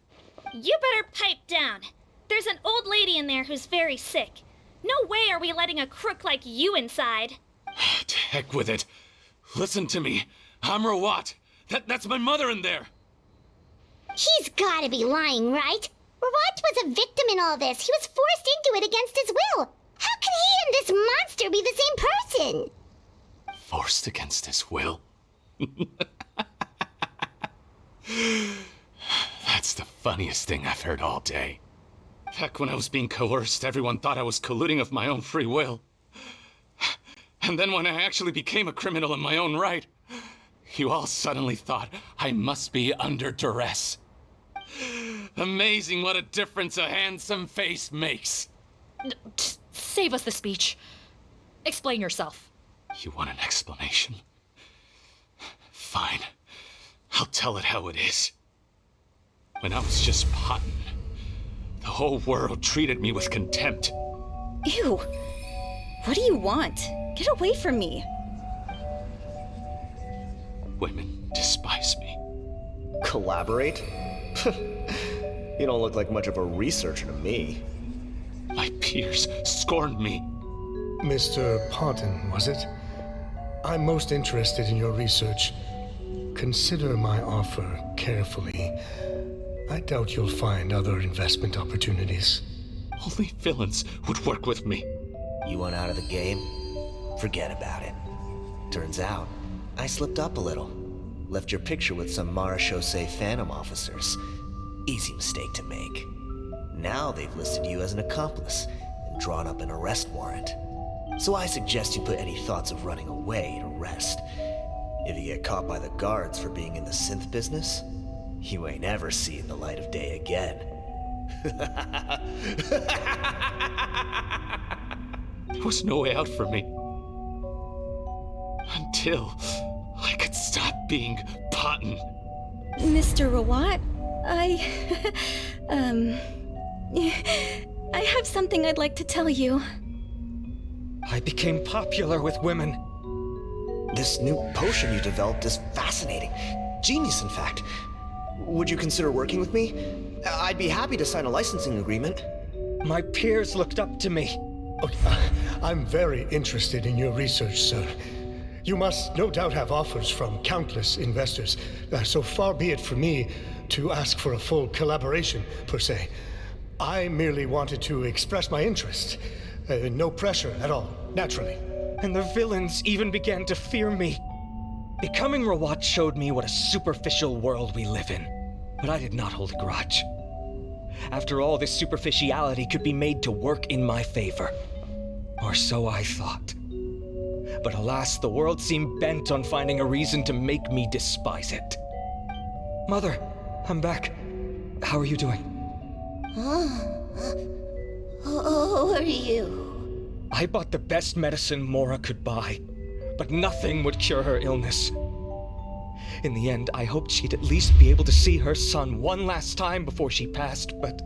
You better pipe down. There's an old lady in there who's very sick. No way are we letting a crook like you inside. To heck with it. Listen to me. I'm Rawat. That's my mother in there. He's gotta be lying, right? Rawat was a victim in all this. He was forced into it against his will. How can he and this monster be the same person? Forced against his will? That's the funniest thing I've heard all day. Back when I was being coerced, everyone thought I was colluding of my own free will. And then when I actually became a criminal in my own right, you all suddenly thought I must be under duress. Amazing what a difference a handsome face makes. Save us the speech. Explain yourself. You want an explanation? Fine. I'll tell it how it is. When I was just Potton, the whole world treated me with contempt. Ew. What do you want? Get away from me. Women despise me. Collaborate? You don't look like much of a researcher to me. My peers scorned me. Mr. Potton, was it? I'm most interested in your research. Consider my offer carefully. I doubt you'll find other investment opportunities. Only villains would work with me. You want out of the game? Forget about it. Turns out, I slipped up a little. Left your picture with some Marechaussee Phantom officers. Easy mistake to make. Now they've listed you as an accomplice and drawn up an arrest warrant. So I suggest you put any thoughts of running away to rest. If you get caught by the guards for being in the synth business, you ain't ever seeing the light of day again. There was no way out for me. Until I could stop being Potton. Mr. Rawat, I have something I'd like to tell you. I became popular with women. This new potion you developed is fascinating. Genius, in fact. Would you consider working with me? I'd be happy to sign a licensing agreement. My peers looked up to me. I'm very interested in your research, sir. You must no doubt have offers from countless investors, so far be it from me to ask for a full collaboration, per se. I merely wanted to express my interest. No pressure at all, naturally. And the villains even began to fear me. Becoming Rawat showed me what a superficial world we live in, but I did not hold a grudge. After all, this superficiality could be made to work in my favor. Or so I thought. But alas, the world seemed bent on finding a reason to make me despise it. Mother, I'm back. How are you doing? Who are you? I bought the best medicine Mora could buy, but nothing would cure her illness. In the end, I hoped she'd at least be able to see her son one last time before she passed, but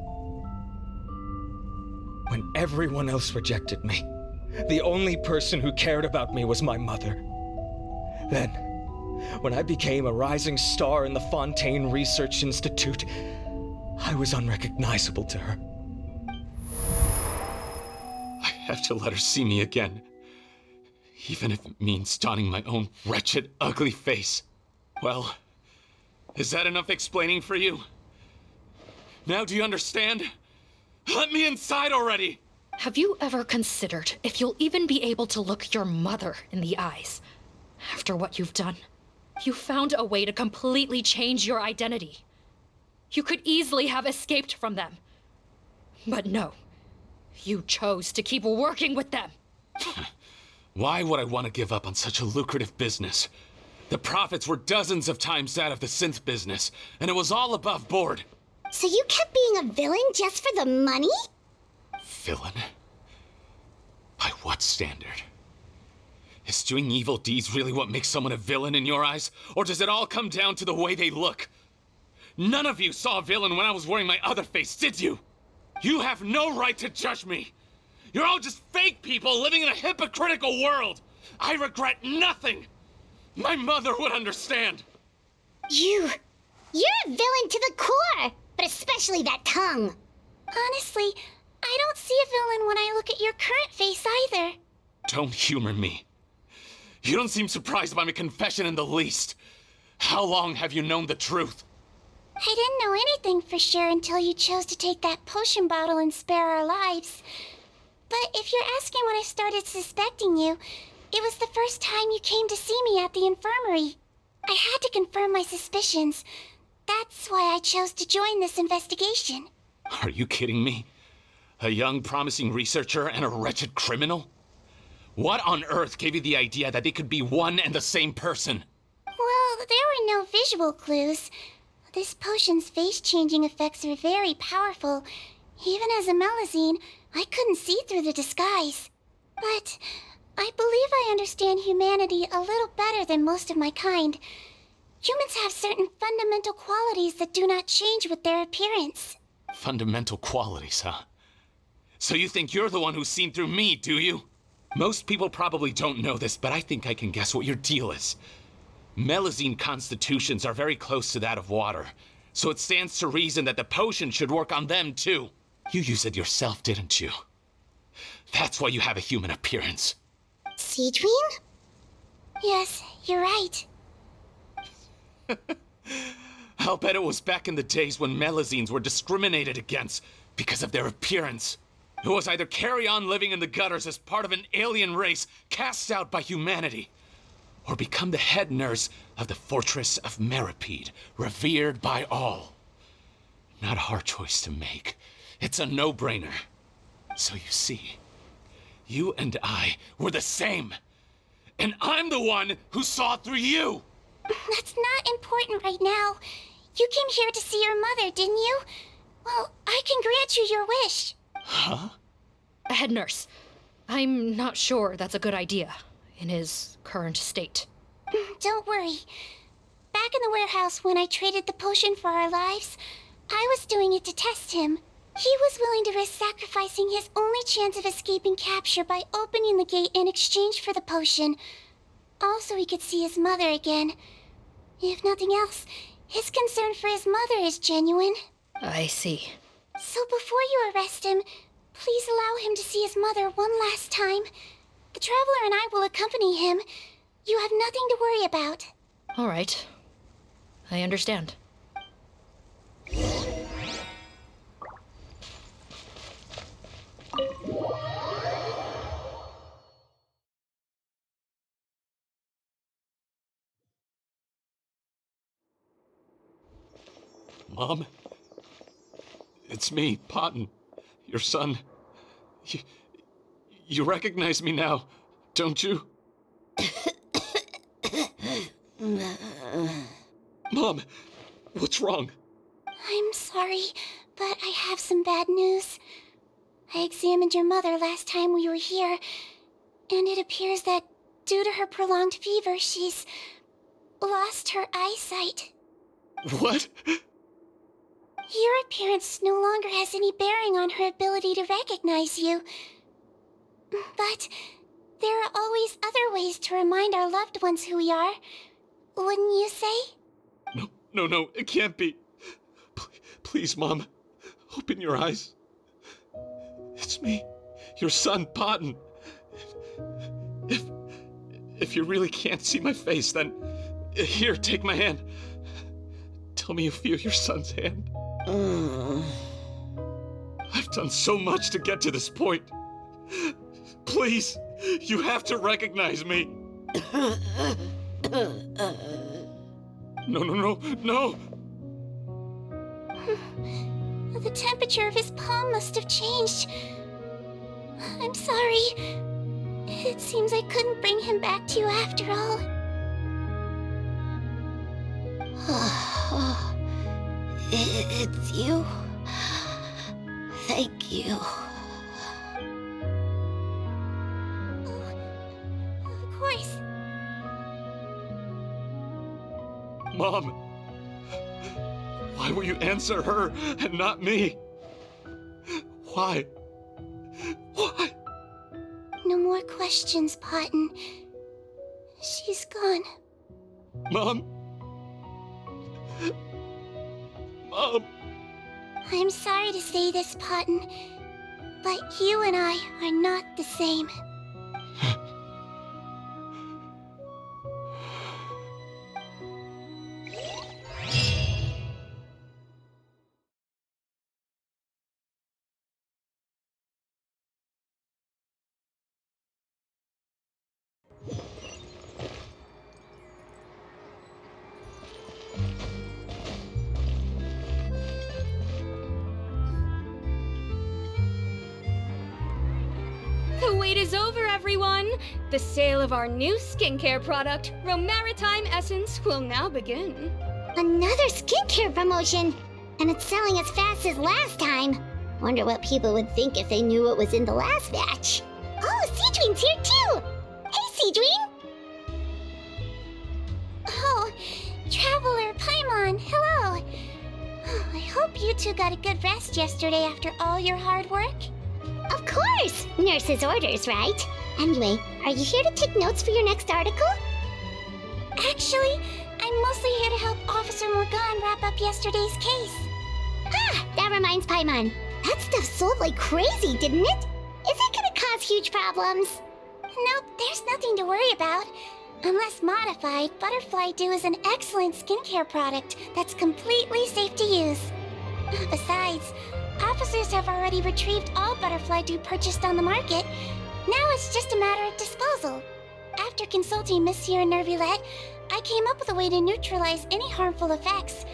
when everyone else rejected me, the only person who cared about me was my mother. Then, when I became a rising star in the Fontaine Research Institute, I was unrecognizable to her. I have to let her see me again. Even if it means donning my own wretched, ugly face. Well, is that enough explaining for you? Now do you understand? Let me inside already! Have you ever considered if you'll even be able to look your mother in the eyes after what you've done? You found a way to completely change your identity. You could easily have escaped from them. But no, you chose to keep working with them. Why would I want to give up on such a lucrative business? The profits were dozens of times that of the synth business, and it was all above board. So you kept being a villain just for the money? Villain? By what standard? Is doing evil deeds really what makes someone a villain in your eyes? Or does it all come down to the way they look? None of you saw a villain when I was wearing my other face, did you? You have no right to judge me! You're all just fake people living in a hypocritical world! I regret nothing! My mother would understand! You're a villain to the core! But especially that tongue! Honestly, I don't see a villain when I look at your current face either. Don't humor me. You don't seem surprised by my confession in the least. How long have you known the truth? I didn't know anything for sure until you chose to take that potion bottle and spare our lives. But if you're asking when I started suspecting you, it was the first time you came to see me at the infirmary. I had to confirm my suspicions. That's why I chose to join this investigation. Are you kidding me? A young, promising researcher and a wretched criminal? What on earth gave you the idea that they could be one and the same person? Well, there were no visual clues. This potion's face-changing effects are very powerful. Even as a Melusine, I couldn't see through the disguise. But I believe I understand humanity a little better than most of my kind. Humans have certain fundamental qualities that do not change with their appearance. Fundamental qualities, huh? So you think you're the one who's seen through me, do you? Most people probably don't know this, but I think I can guess what your deal is. Melusine constitutions are very close to that of water, so it stands to reason that the potion should work on them too. You used it yourself, didn't you? That's why you have a human appearance. Sigewinne? Yes, you're right. I'll bet it was back in the days when Melusines were discriminated against because of their appearance. It was either carry on living in the gutters as part of an alien race cast out by humanity, or become the head nurse of the Fortress of Meropide, revered by all. Not a hard choice to make. It's a no-brainer. So you see, you and I were the same. And I'm the one who saw through you! That's not important right now. You came here to see your mother, didn't you? Well, I can grant you your wish. Huh? Head nurse, I'm not sure that's a good idea in his current state. Don't worry. Back in the warehouse when I traded the potion for our lives, I was doing it to test him. He was willing to risk sacrificing his only chance of escaping capture by opening the gate in exchange for the potion. Also, he could see his mother again. If nothing else, his concern for his mother is genuine. I see. So before you arrest him, please allow him to see his mother one last time. The Traveler and I will accompany him. You have nothing to worry about. All right. I understand. Mom? It's me, Potton, your son. You recognize me now, don't you? Mom, what's wrong? I'm sorry, but I have some bad news. I examined your mother last time we were here, and it appears that due to her prolonged fever, she's lost her eyesight. What? Your appearance no longer has any bearing on her ability to recognize you. But there are always other ways to remind our loved ones who we are, wouldn't you say? No, it can't be. Please, Mom, open your eyes. It's me, your son, Potton. If you really can't see my face, then here, take my hand. Tell me you feel your son's hand. I've done so much to get to this point. Please, you have to recognize me. No. The temperature of his palm must have changed. I'm sorry. It seems I couldn't bring him back to you after all. It's you. Thank you. Of course. Mom, why will you answer her and not me? Why? No more questions, Potton. She's gone. Mom? Mom? I'm sorry to say this, Potton, but you and I are not the same. The wait is over, everyone! The sale of our new skincare product, Meropide Essence, will now begin. Another skincare promotion! And it's selling as fast as last time. Wonder what people would think if they knew what was in the last batch. Oh, Sigewinne's here too! Hey, Sigewinne! Oh, Traveler Paimon, hello! I hope you two got a good rest yesterday after all your hard work. Of course! Nurse's orders, right? Anyway, are you here to take notes for your next article? Actually, I'm mostly here to help Officer Morgan wrap up yesterday's case. Ah, that reminds Paimon. That stuff sold like crazy, didn't it? Is it gonna cause huge problems? Nope, there's nothing to worry about. Unless modified, Butterfly Dew is an excellent skincare product that's completely safe to use. Besides, officers have already retrieved all Butterfly Dew purchased on the market. Now it's just a matter of disposal. After consulting Monsieur Nervulette, I came up with a way to neutralize any harmful effects,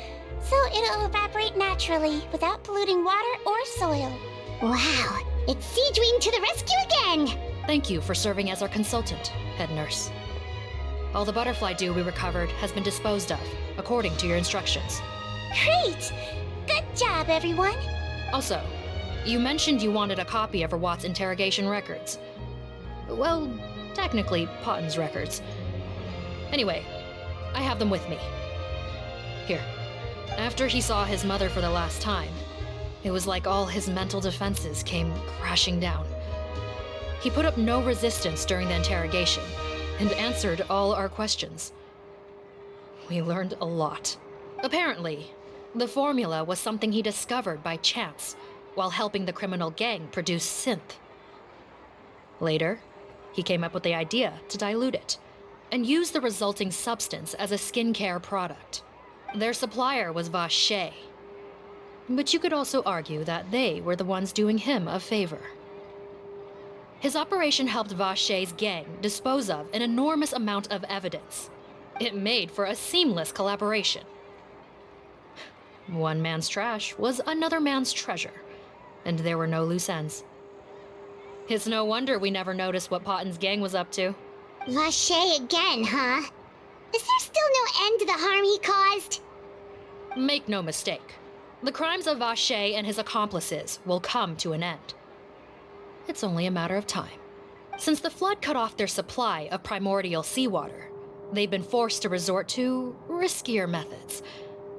so it'll evaporate naturally without polluting water or soil. Wow, it's Sigewinne to the rescue again! Thank you for serving as our consultant, head nurse. All the butterfly dew we recovered has been disposed of, according to your instructions. Great! Good job, everyone! Also, you mentioned you wanted a copy of Rawat's interrogation records. Well, technically, Potton's records. Anyway, I have them with me. Here. After he saw his mother for the last time, it was like all his mental defenses came crashing down. He put up no resistance during the interrogation, and answered all our questions. We learned a lot. Apparently, the formula was something he discovered by chance while helping the criminal gang produce synth. Later, he came up with the idea to dilute it and use the resulting substance as a skincare product. Their supplier was Vache, but you could also argue that they were the ones doing him a favor. His operation helped Vache's gang dispose of an enormous amount of evidence. It made for a seamless collaboration. One man's trash was another man's treasure, and there were no loose ends. It's no wonder we never noticed what Potten's gang was up to. Vache again, huh? Is there still no end to the harm he caused? Make no mistake. The crimes of Vache and his accomplices will come to an end. It's only a matter of time. Since the flood cut off their supply of primordial seawater, they've been forced to resort to riskier methods,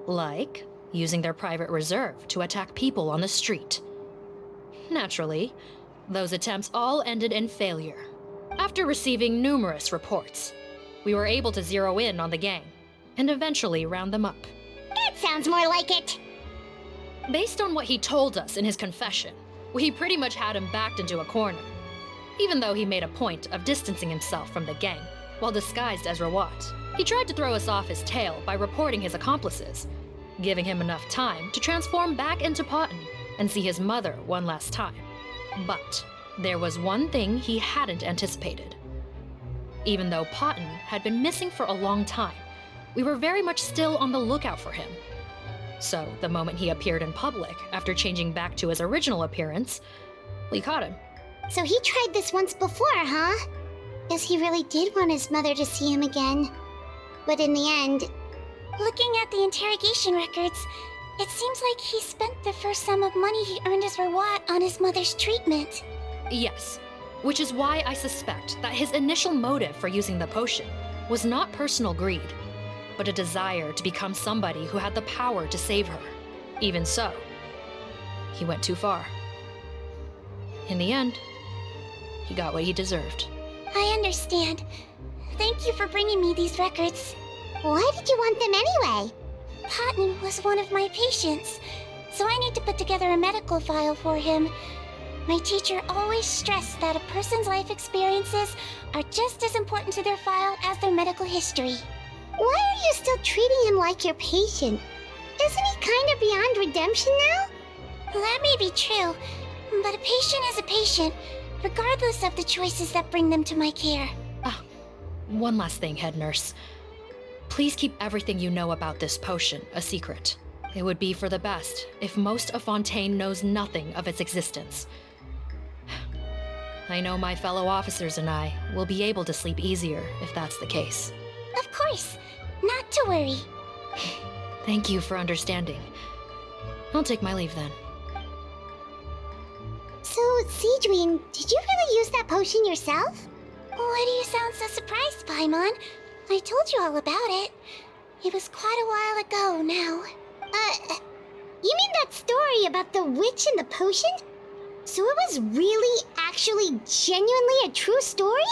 like using their private reserve to attack people on the street. Naturally, those attempts all ended in failure. After receiving numerous reports, we were able to zero in on the gang and eventually round them up. That sounds more like it. Based on what he told us in his confession, we pretty much had him backed into a corner, even though he made a point of distancing himself from the gang while disguised as Rawat. He tried to throw us off his tail by reporting his accomplices, giving him enough time to transform back into Potten and see his mother one last time. But there was one thing he hadn't anticipated. Even though Potten had been missing for a long time, we were very much still on the lookout for him. So the moment he appeared in public after changing back to his original appearance, we caught him. So he tried this once before, huh? Guess he really did want his mother to see him again. But in the end... Looking at the interrogation records, it seems like he spent the first sum of money he earned as Rawat on his mother's treatment. Yes, which is why I suspect that his initial motive for using the potion was not personal greed, but a desire to become somebody who had the power to save her. Even so, he went too far. In the end, he got what he deserved. I understand. Thank you for bringing me these records. Why did you want them anyway? Potten was one of my patients, so I need to put together a medical file for him. My teacher always stressed that a person's life experiences are just as important to their file as their medical history. Why are you still treating him like your patient? Isn't he kind of beyond redemption now? That may be true, but a patient is a patient, regardless of the choices that bring them to my care. One last thing, head nurse. Please keep everything you know about this potion a secret. It would be for the best if most of Fontaine knows nothing of its existence. I know my fellow officers and I will be able to sleep easier if that's the case. Of course. Not to worry. Thank you for understanding. I'll take my leave then. So, Sigewinne, did you really use that potion yourself? Why do you sound so surprised, Paimon? I told you all about it. It was quite a while ago now. You mean that story about the witch and the potion? So it was really, actually, genuinely a true story?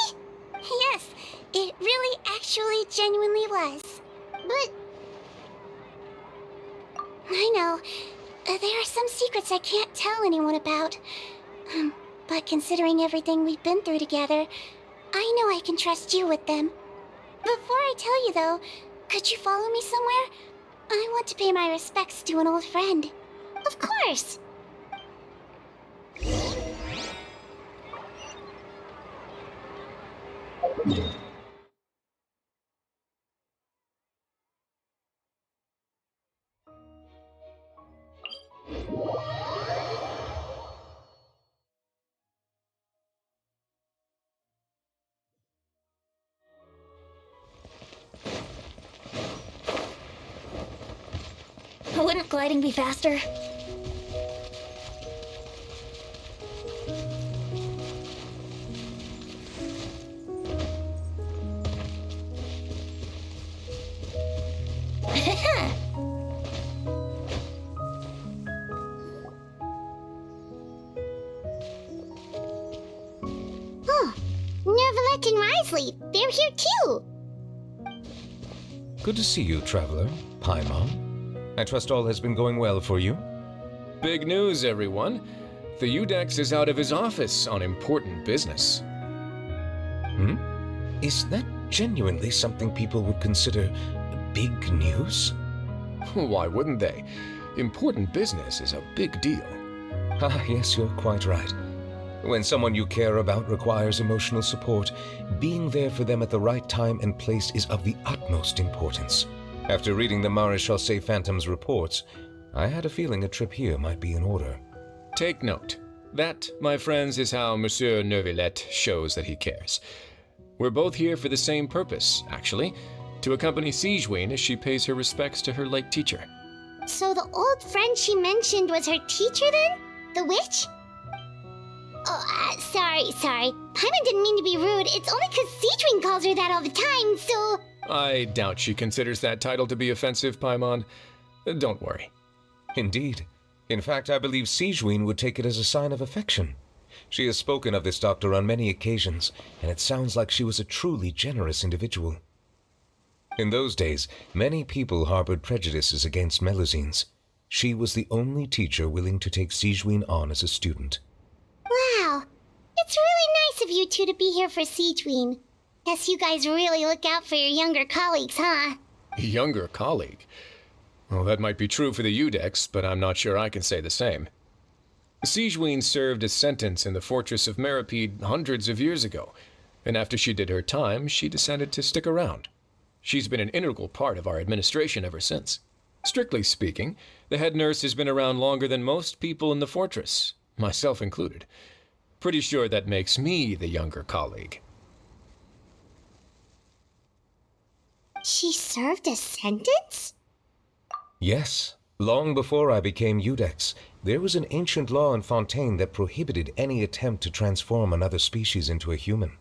Yes, it really, actually, genuinely was. But... I know. There are some secrets I can't tell anyone about. But considering everything we've been through together, I know I can trust you with them. Before I tell you, though, could you follow me somewhere? I want to pay my respects to an old friend. Of course! Wouldn't gliding be faster? Oh, Nervalette and Risley, they're here too! Good to see you, Traveler. Paimon. I trust all has been going well for you? Big news, everyone. The Udex is out of his office on important business. Is that genuinely something people would consider big news? Why wouldn't they? Important business is a big deal. Ah, yes, you're quite right. When someone you care about requires emotional support, being there for them at the right time and place is of the utmost importance. After reading the Maréchal Phantom's reports, I had a feeling a trip here might be in order. Take note. That, my friends, is how Monsieur Neuvillette shows that he cares. We're both here for the same purpose, actually, to accompany Sigewinne as she pays her respects to her late teacher. So the old friend she mentioned was her teacher then? The witch? Oh, sorry. Paimon didn't mean to be rude. It's only because Sigewinne calls her that all the time, so... I doubt she considers that title to be offensive, Paimon. Don't worry. Indeed. In fact, I believe Sigewinne would take it as a sign of affection. She has spoken of this doctor on many occasions, and it sounds like she was a truly generous individual. In those days, many people harbored prejudices against Melusines. She was the only teacher willing to take Sigewinne on as a student. Wow. It's really nice of you two to be here for Sigewinne. Guess you guys really look out for your younger colleagues, huh? Younger colleague? Well, that might be true for the Udex, but I'm not sure I can say the same. Sigewinne served a sentence in the Fortress of Meropide hundreds of years ago, and after she did her time, she decided to stick around. She's been an integral part of our administration ever since. Strictly speaking, the head nurse has been around longer than most people in the fortress, myself included. Pretty sure that makes me the younger colleague. She served a sentence? Yes. Long before I became Udex, there was an ancient law in Fontaine that prohibited any attempt to transform another species into a human.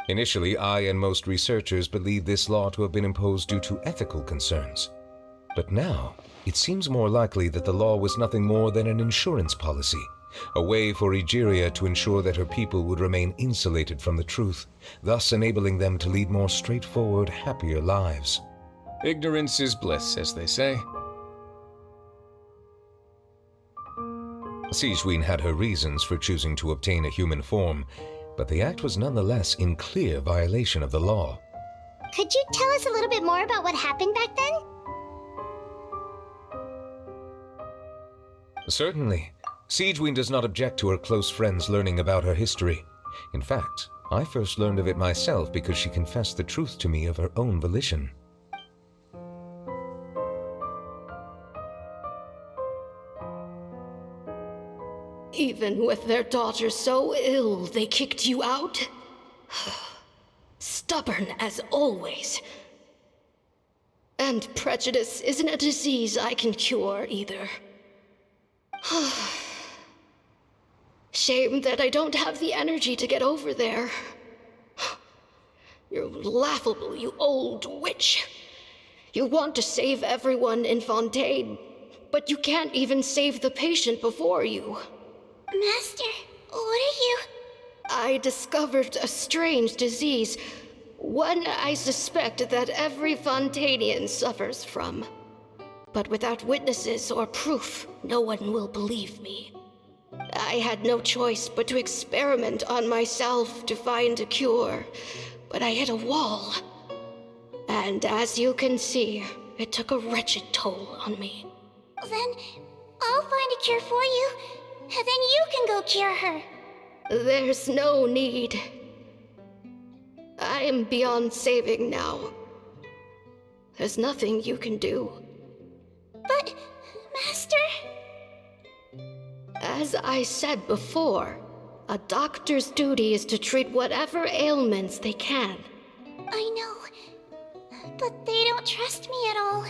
Initially, I and most researchers believed this law to have been imposed due to ethical concerns. But now, it seems more likely that the law was nothing more than an insurance policy, a way for Egeria to ensure that her people would remain insulated from the truth, thus enabling them to lead more straightforward, happier lives. Ignorance is bliss, as they say. Sigewinne had her reasons for choosing to obtain a human form, but the act was nonetheless in clear violation of the law. Could you tell us a little bit more about what happened back then? Certainly. Sigewinne does not object to her close friends learning about her history. In fact, I first learned of it myself because she confessed the truth to me of her own volition. Even with their daughter so ill, they kicked you out? Stubborn as always. And prejudice isn't a disease I can cure either. Shame that I don't have the energy to get over there. You're laughable, you old witch. You want to save everyone in Fontaine, but you can't even save the patient before you. Master, what are you? I discovered a strange disease, one I suspect that every Fontainian suffers from. But without witnesses or proof, no one will believe me. I had no choice but to experiment on myself to find a cure, but I hit a wall. And as you can see, it took a wretched toll on me. Then I'll find a cure for you, and then you can go cure her. There's no need. I am beyond saving now. There's nothing you can do. But, Master... As I said before, a doctor's duty is to treat whatever ailments they can. I know, but they don't trust me at all.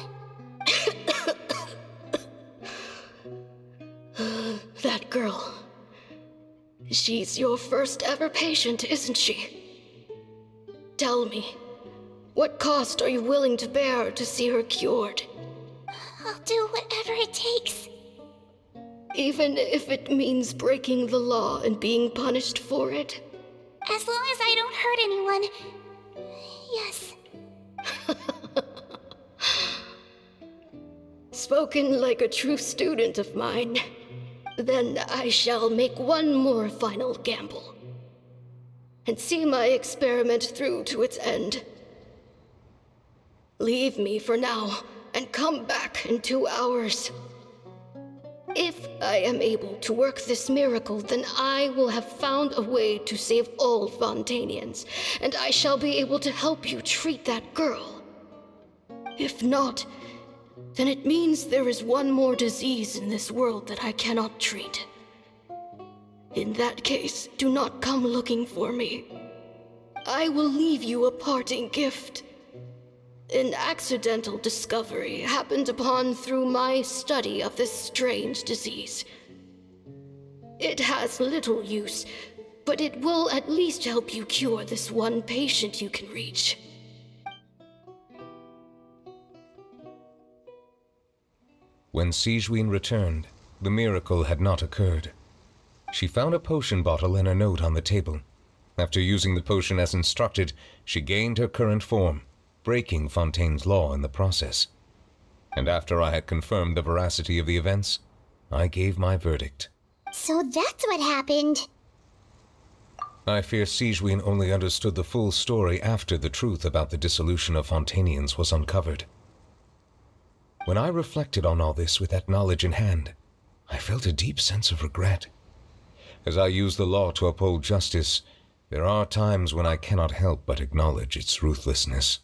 That girl. She's your first ever patient, isn't she? Tell me, what cost are you willing to bear to see her cured? I'll do whatever it takes. Even if it means breaking the law and being punished for it? As long as I don't hurt anyone. Yes. Spoken like a true student of mine. Then I shall make one more final gamble. And see my experiment through to its end. Leave me for now, and come back in 2 hours. If I am able to work this miracle, then I will have found a way to save all Fontainians, and I shall be able to help you treat that girl. If not, then it means there is one more disease in this world that I cannot treat. In that case, do not come looking for me. I will leave you a parting gift. An accidental discovery happened upon through my study of this strange disease. It has little use, but it will at least help you cure this one patient you can reach. When Sigewinne returned, the miracle had not occurred. She found a potion bottle and a note on the table. After using the potion as instructed, she gained her current form, breaking Fontaine's law in the process. And after I had confirmed the veracity of the events, I gave my verdict. So that's what happened. I fear Sigewinne only understood the full story after the truth about the dissolution of Fontainians was uncovered. When I reflected on all this with that knowledge in hand, I felt a deep sense of regret. As I use the law to uphold justice, there are times when I cannot help but acknowledge its ruthlessness.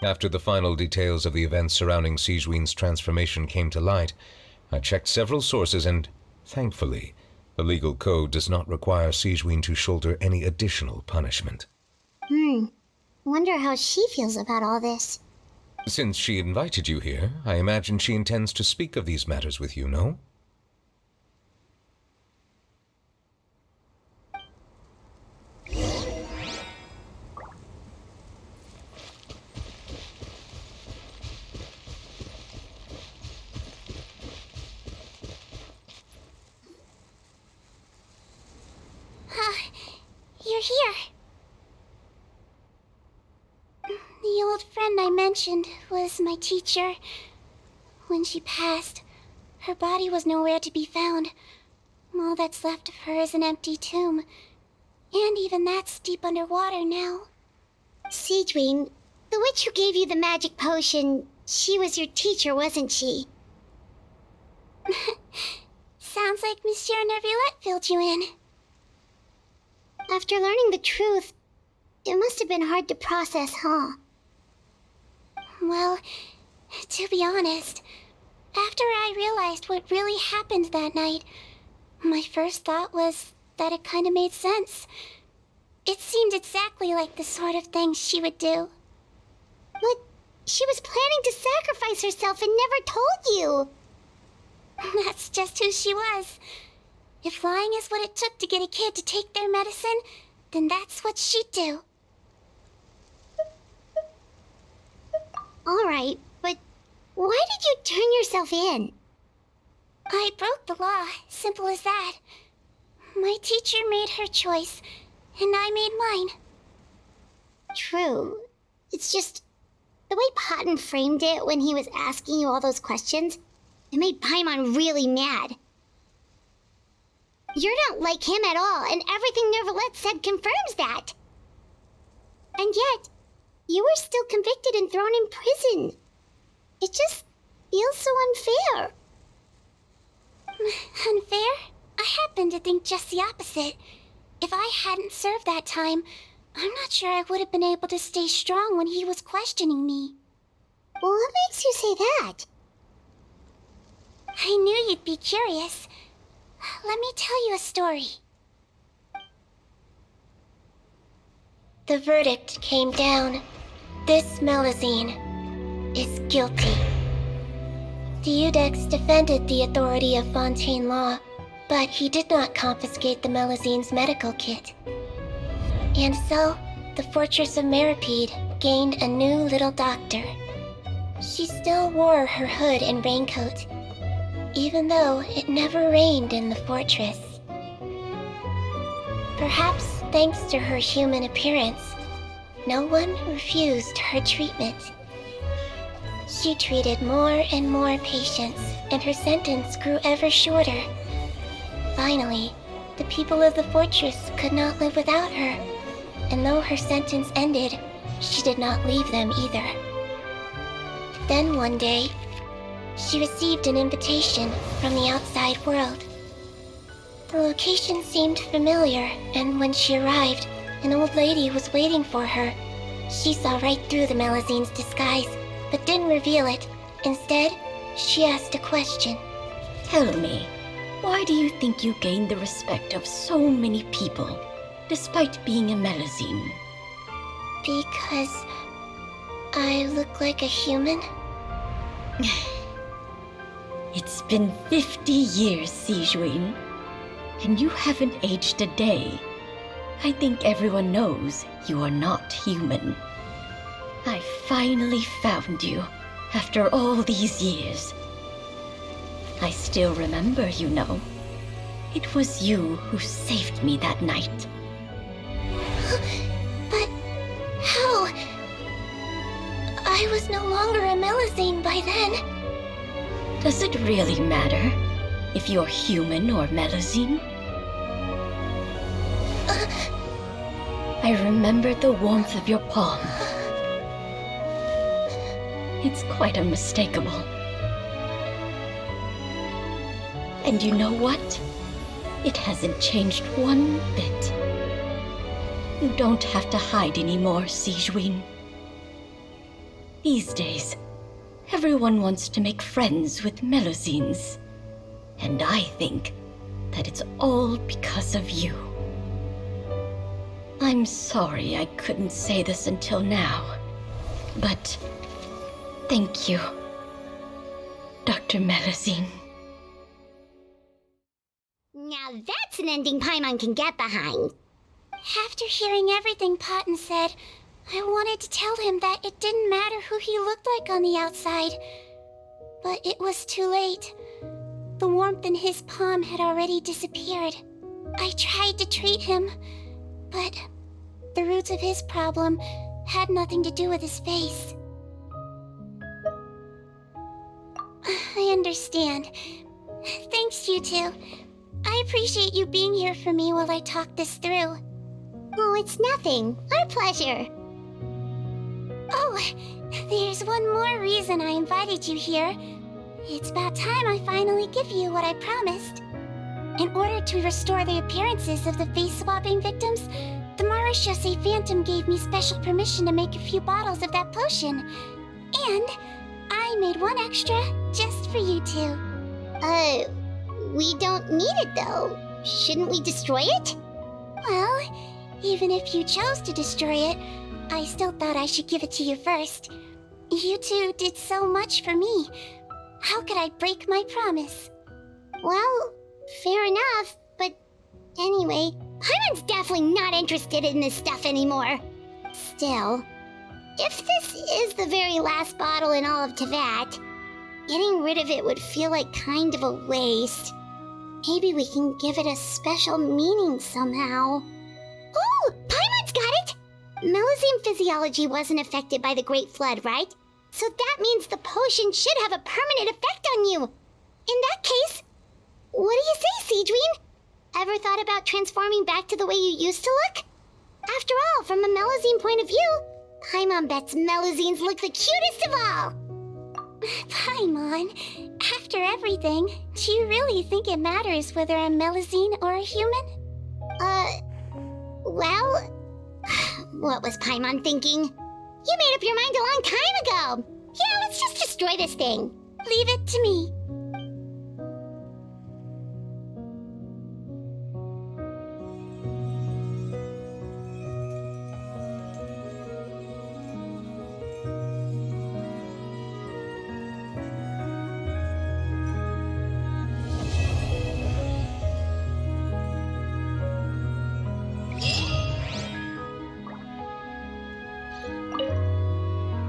After the final details of the events surrounding Sigewinne's transformation came to light, I checked several sources and, thankfully, the legal code does not require Sigewinne to shoulder any additional punishment. Wonder how she feels about all this. Since she invited you here, I imagine she intends to speak of these matters with you, no? You're here. The old friend I mentioned was my teacher. When she passed, her body was nowhere to be found. All that's left of her is an empty tomb. And even that's deep underwater now. Sigewinne, the witch who gave you the magic potion, she was your teacher, wasn't she? Sounds like Monsieur Neuvillette filled you in. After learning the truth, it must have been hard to process, huh? Well, to be honest, after I realized what really happened that night, my first thought was that it kind of made sense. It seemed exactly like the sort of thing she would do. But she was planning to sacrifice herself and never told you. That's just who she was. If lying is what it took to get a kid to take their medicine, then that's what she'd do. Alright, but why did you turn yourself in? I broke the law, simple as that. My teacher made her choice, and I made mine. True. It's just the way Potton framed it when he was asking you all those questions, it made Paimon really mad. You're not like him at all, and everything Neuvillette said confirms that. And yet, you were still convicted and thrown in prison. It just feels so unfair. Unfair? I happen to think just the opposite. If I hadn't served that time, I'm not sure I would have been able to stay strong when he was questioning me. Well, what makes you say that? I knew you'd be curious. Let me tell you a story. The verdict came down. This Melusine is guilty. The Iudex defended the authority of Fontaine law, but he did not confiscate the Melusine's medical kit. And so, the Fortress of Meropide gained a new little doctor. She still wore her hood and raincoat, even though it never rained in the fortress. Perhaps thanks to her human appearance, no one refused her treatment. She treated more and more patients, and her sentence grew ever shorter. Finally, the people of the fortress could not live without her, and though her sentence ended, she did not leave them either. Then one day, she received an invitation from the outside world. The location seemed familiar, and when she arrived, an old lady was waiting for her. She saw right through the Melusine's disguise but didn't reveal it. Instead, she asked a question. Tell me, why do you think you gained the respect of so many people, despite being a Melusine? Because I look like a human? It's been 50 years, Sigewinne, and you haven't aged a day. I think everyone knows you are not human. I finally found you, after all these years. I still remember, you know. It was you who saved me that night. But how? I was no longer a Melusine by then. Does it really matter if you're human or Melusine? I remember the warmth of your palm. It's quite unmistakable. And you know what? It hasn't changed one bit. You don't have to hide anymore, Sigewinne. These days, everyone wants to make friends with Melusines. And I think that it's all because of you. I'm sorry I couldn't say this until now, but thank you, Dr. Melusine. Now that's an ending Paimon can get behind. After hearing everything Paten said, I wanted to tell him that it didn't matter who he looked like on the outside. But it was too late. The warmth in his palm had already disappeared. I tried to treat him, but the roots of his problem had nothing to do with his face. I understand. Thanks, you two. I appreciate you being here for me while I talk this through. Oh, it's nothing. Our pleasure. Oh, there's one more reason I invited you here. It's about time I finally give you what I promised. In order to restore the appearances of the face-swapping victims, the Marechaussee Phantom gave me special permission to make a few bottles of that potion. And I made one extra just for you two. We don't need it though. Shouldn't we destroy it? Well, even if you chose to destroy it, I still thought I should give it to you first. You two did so much for me. How could I break my promise? Well, fair enough, but anyway, Paimon's definitely not interested in this stuff anymore. Still, if this is the very last bottle in all of Teyvat, getting rid of it would feel like kind of a waste. Maybe we can give it a special meaning somehow. Oh, Paimon's got it! Melusine physiology wasn't affected by the Great Flood, right? So that means the potion should have a permanent effect on you. In that case, what do you say, Sigewinne? Ever thought about transforming back to the way you used to look? After all, from a Melusine point of view, Paimon bets Melusines look the cutest of all. Paimon, after everything, do you really think it matters whether I'm Melusine or a human? Well, what was Paimon thinking? You made up your mind a long time ago. Yeah, let's just destroy this thing. Leave it to me.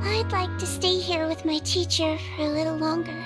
I'd like to stay here with my teacher for a little longer.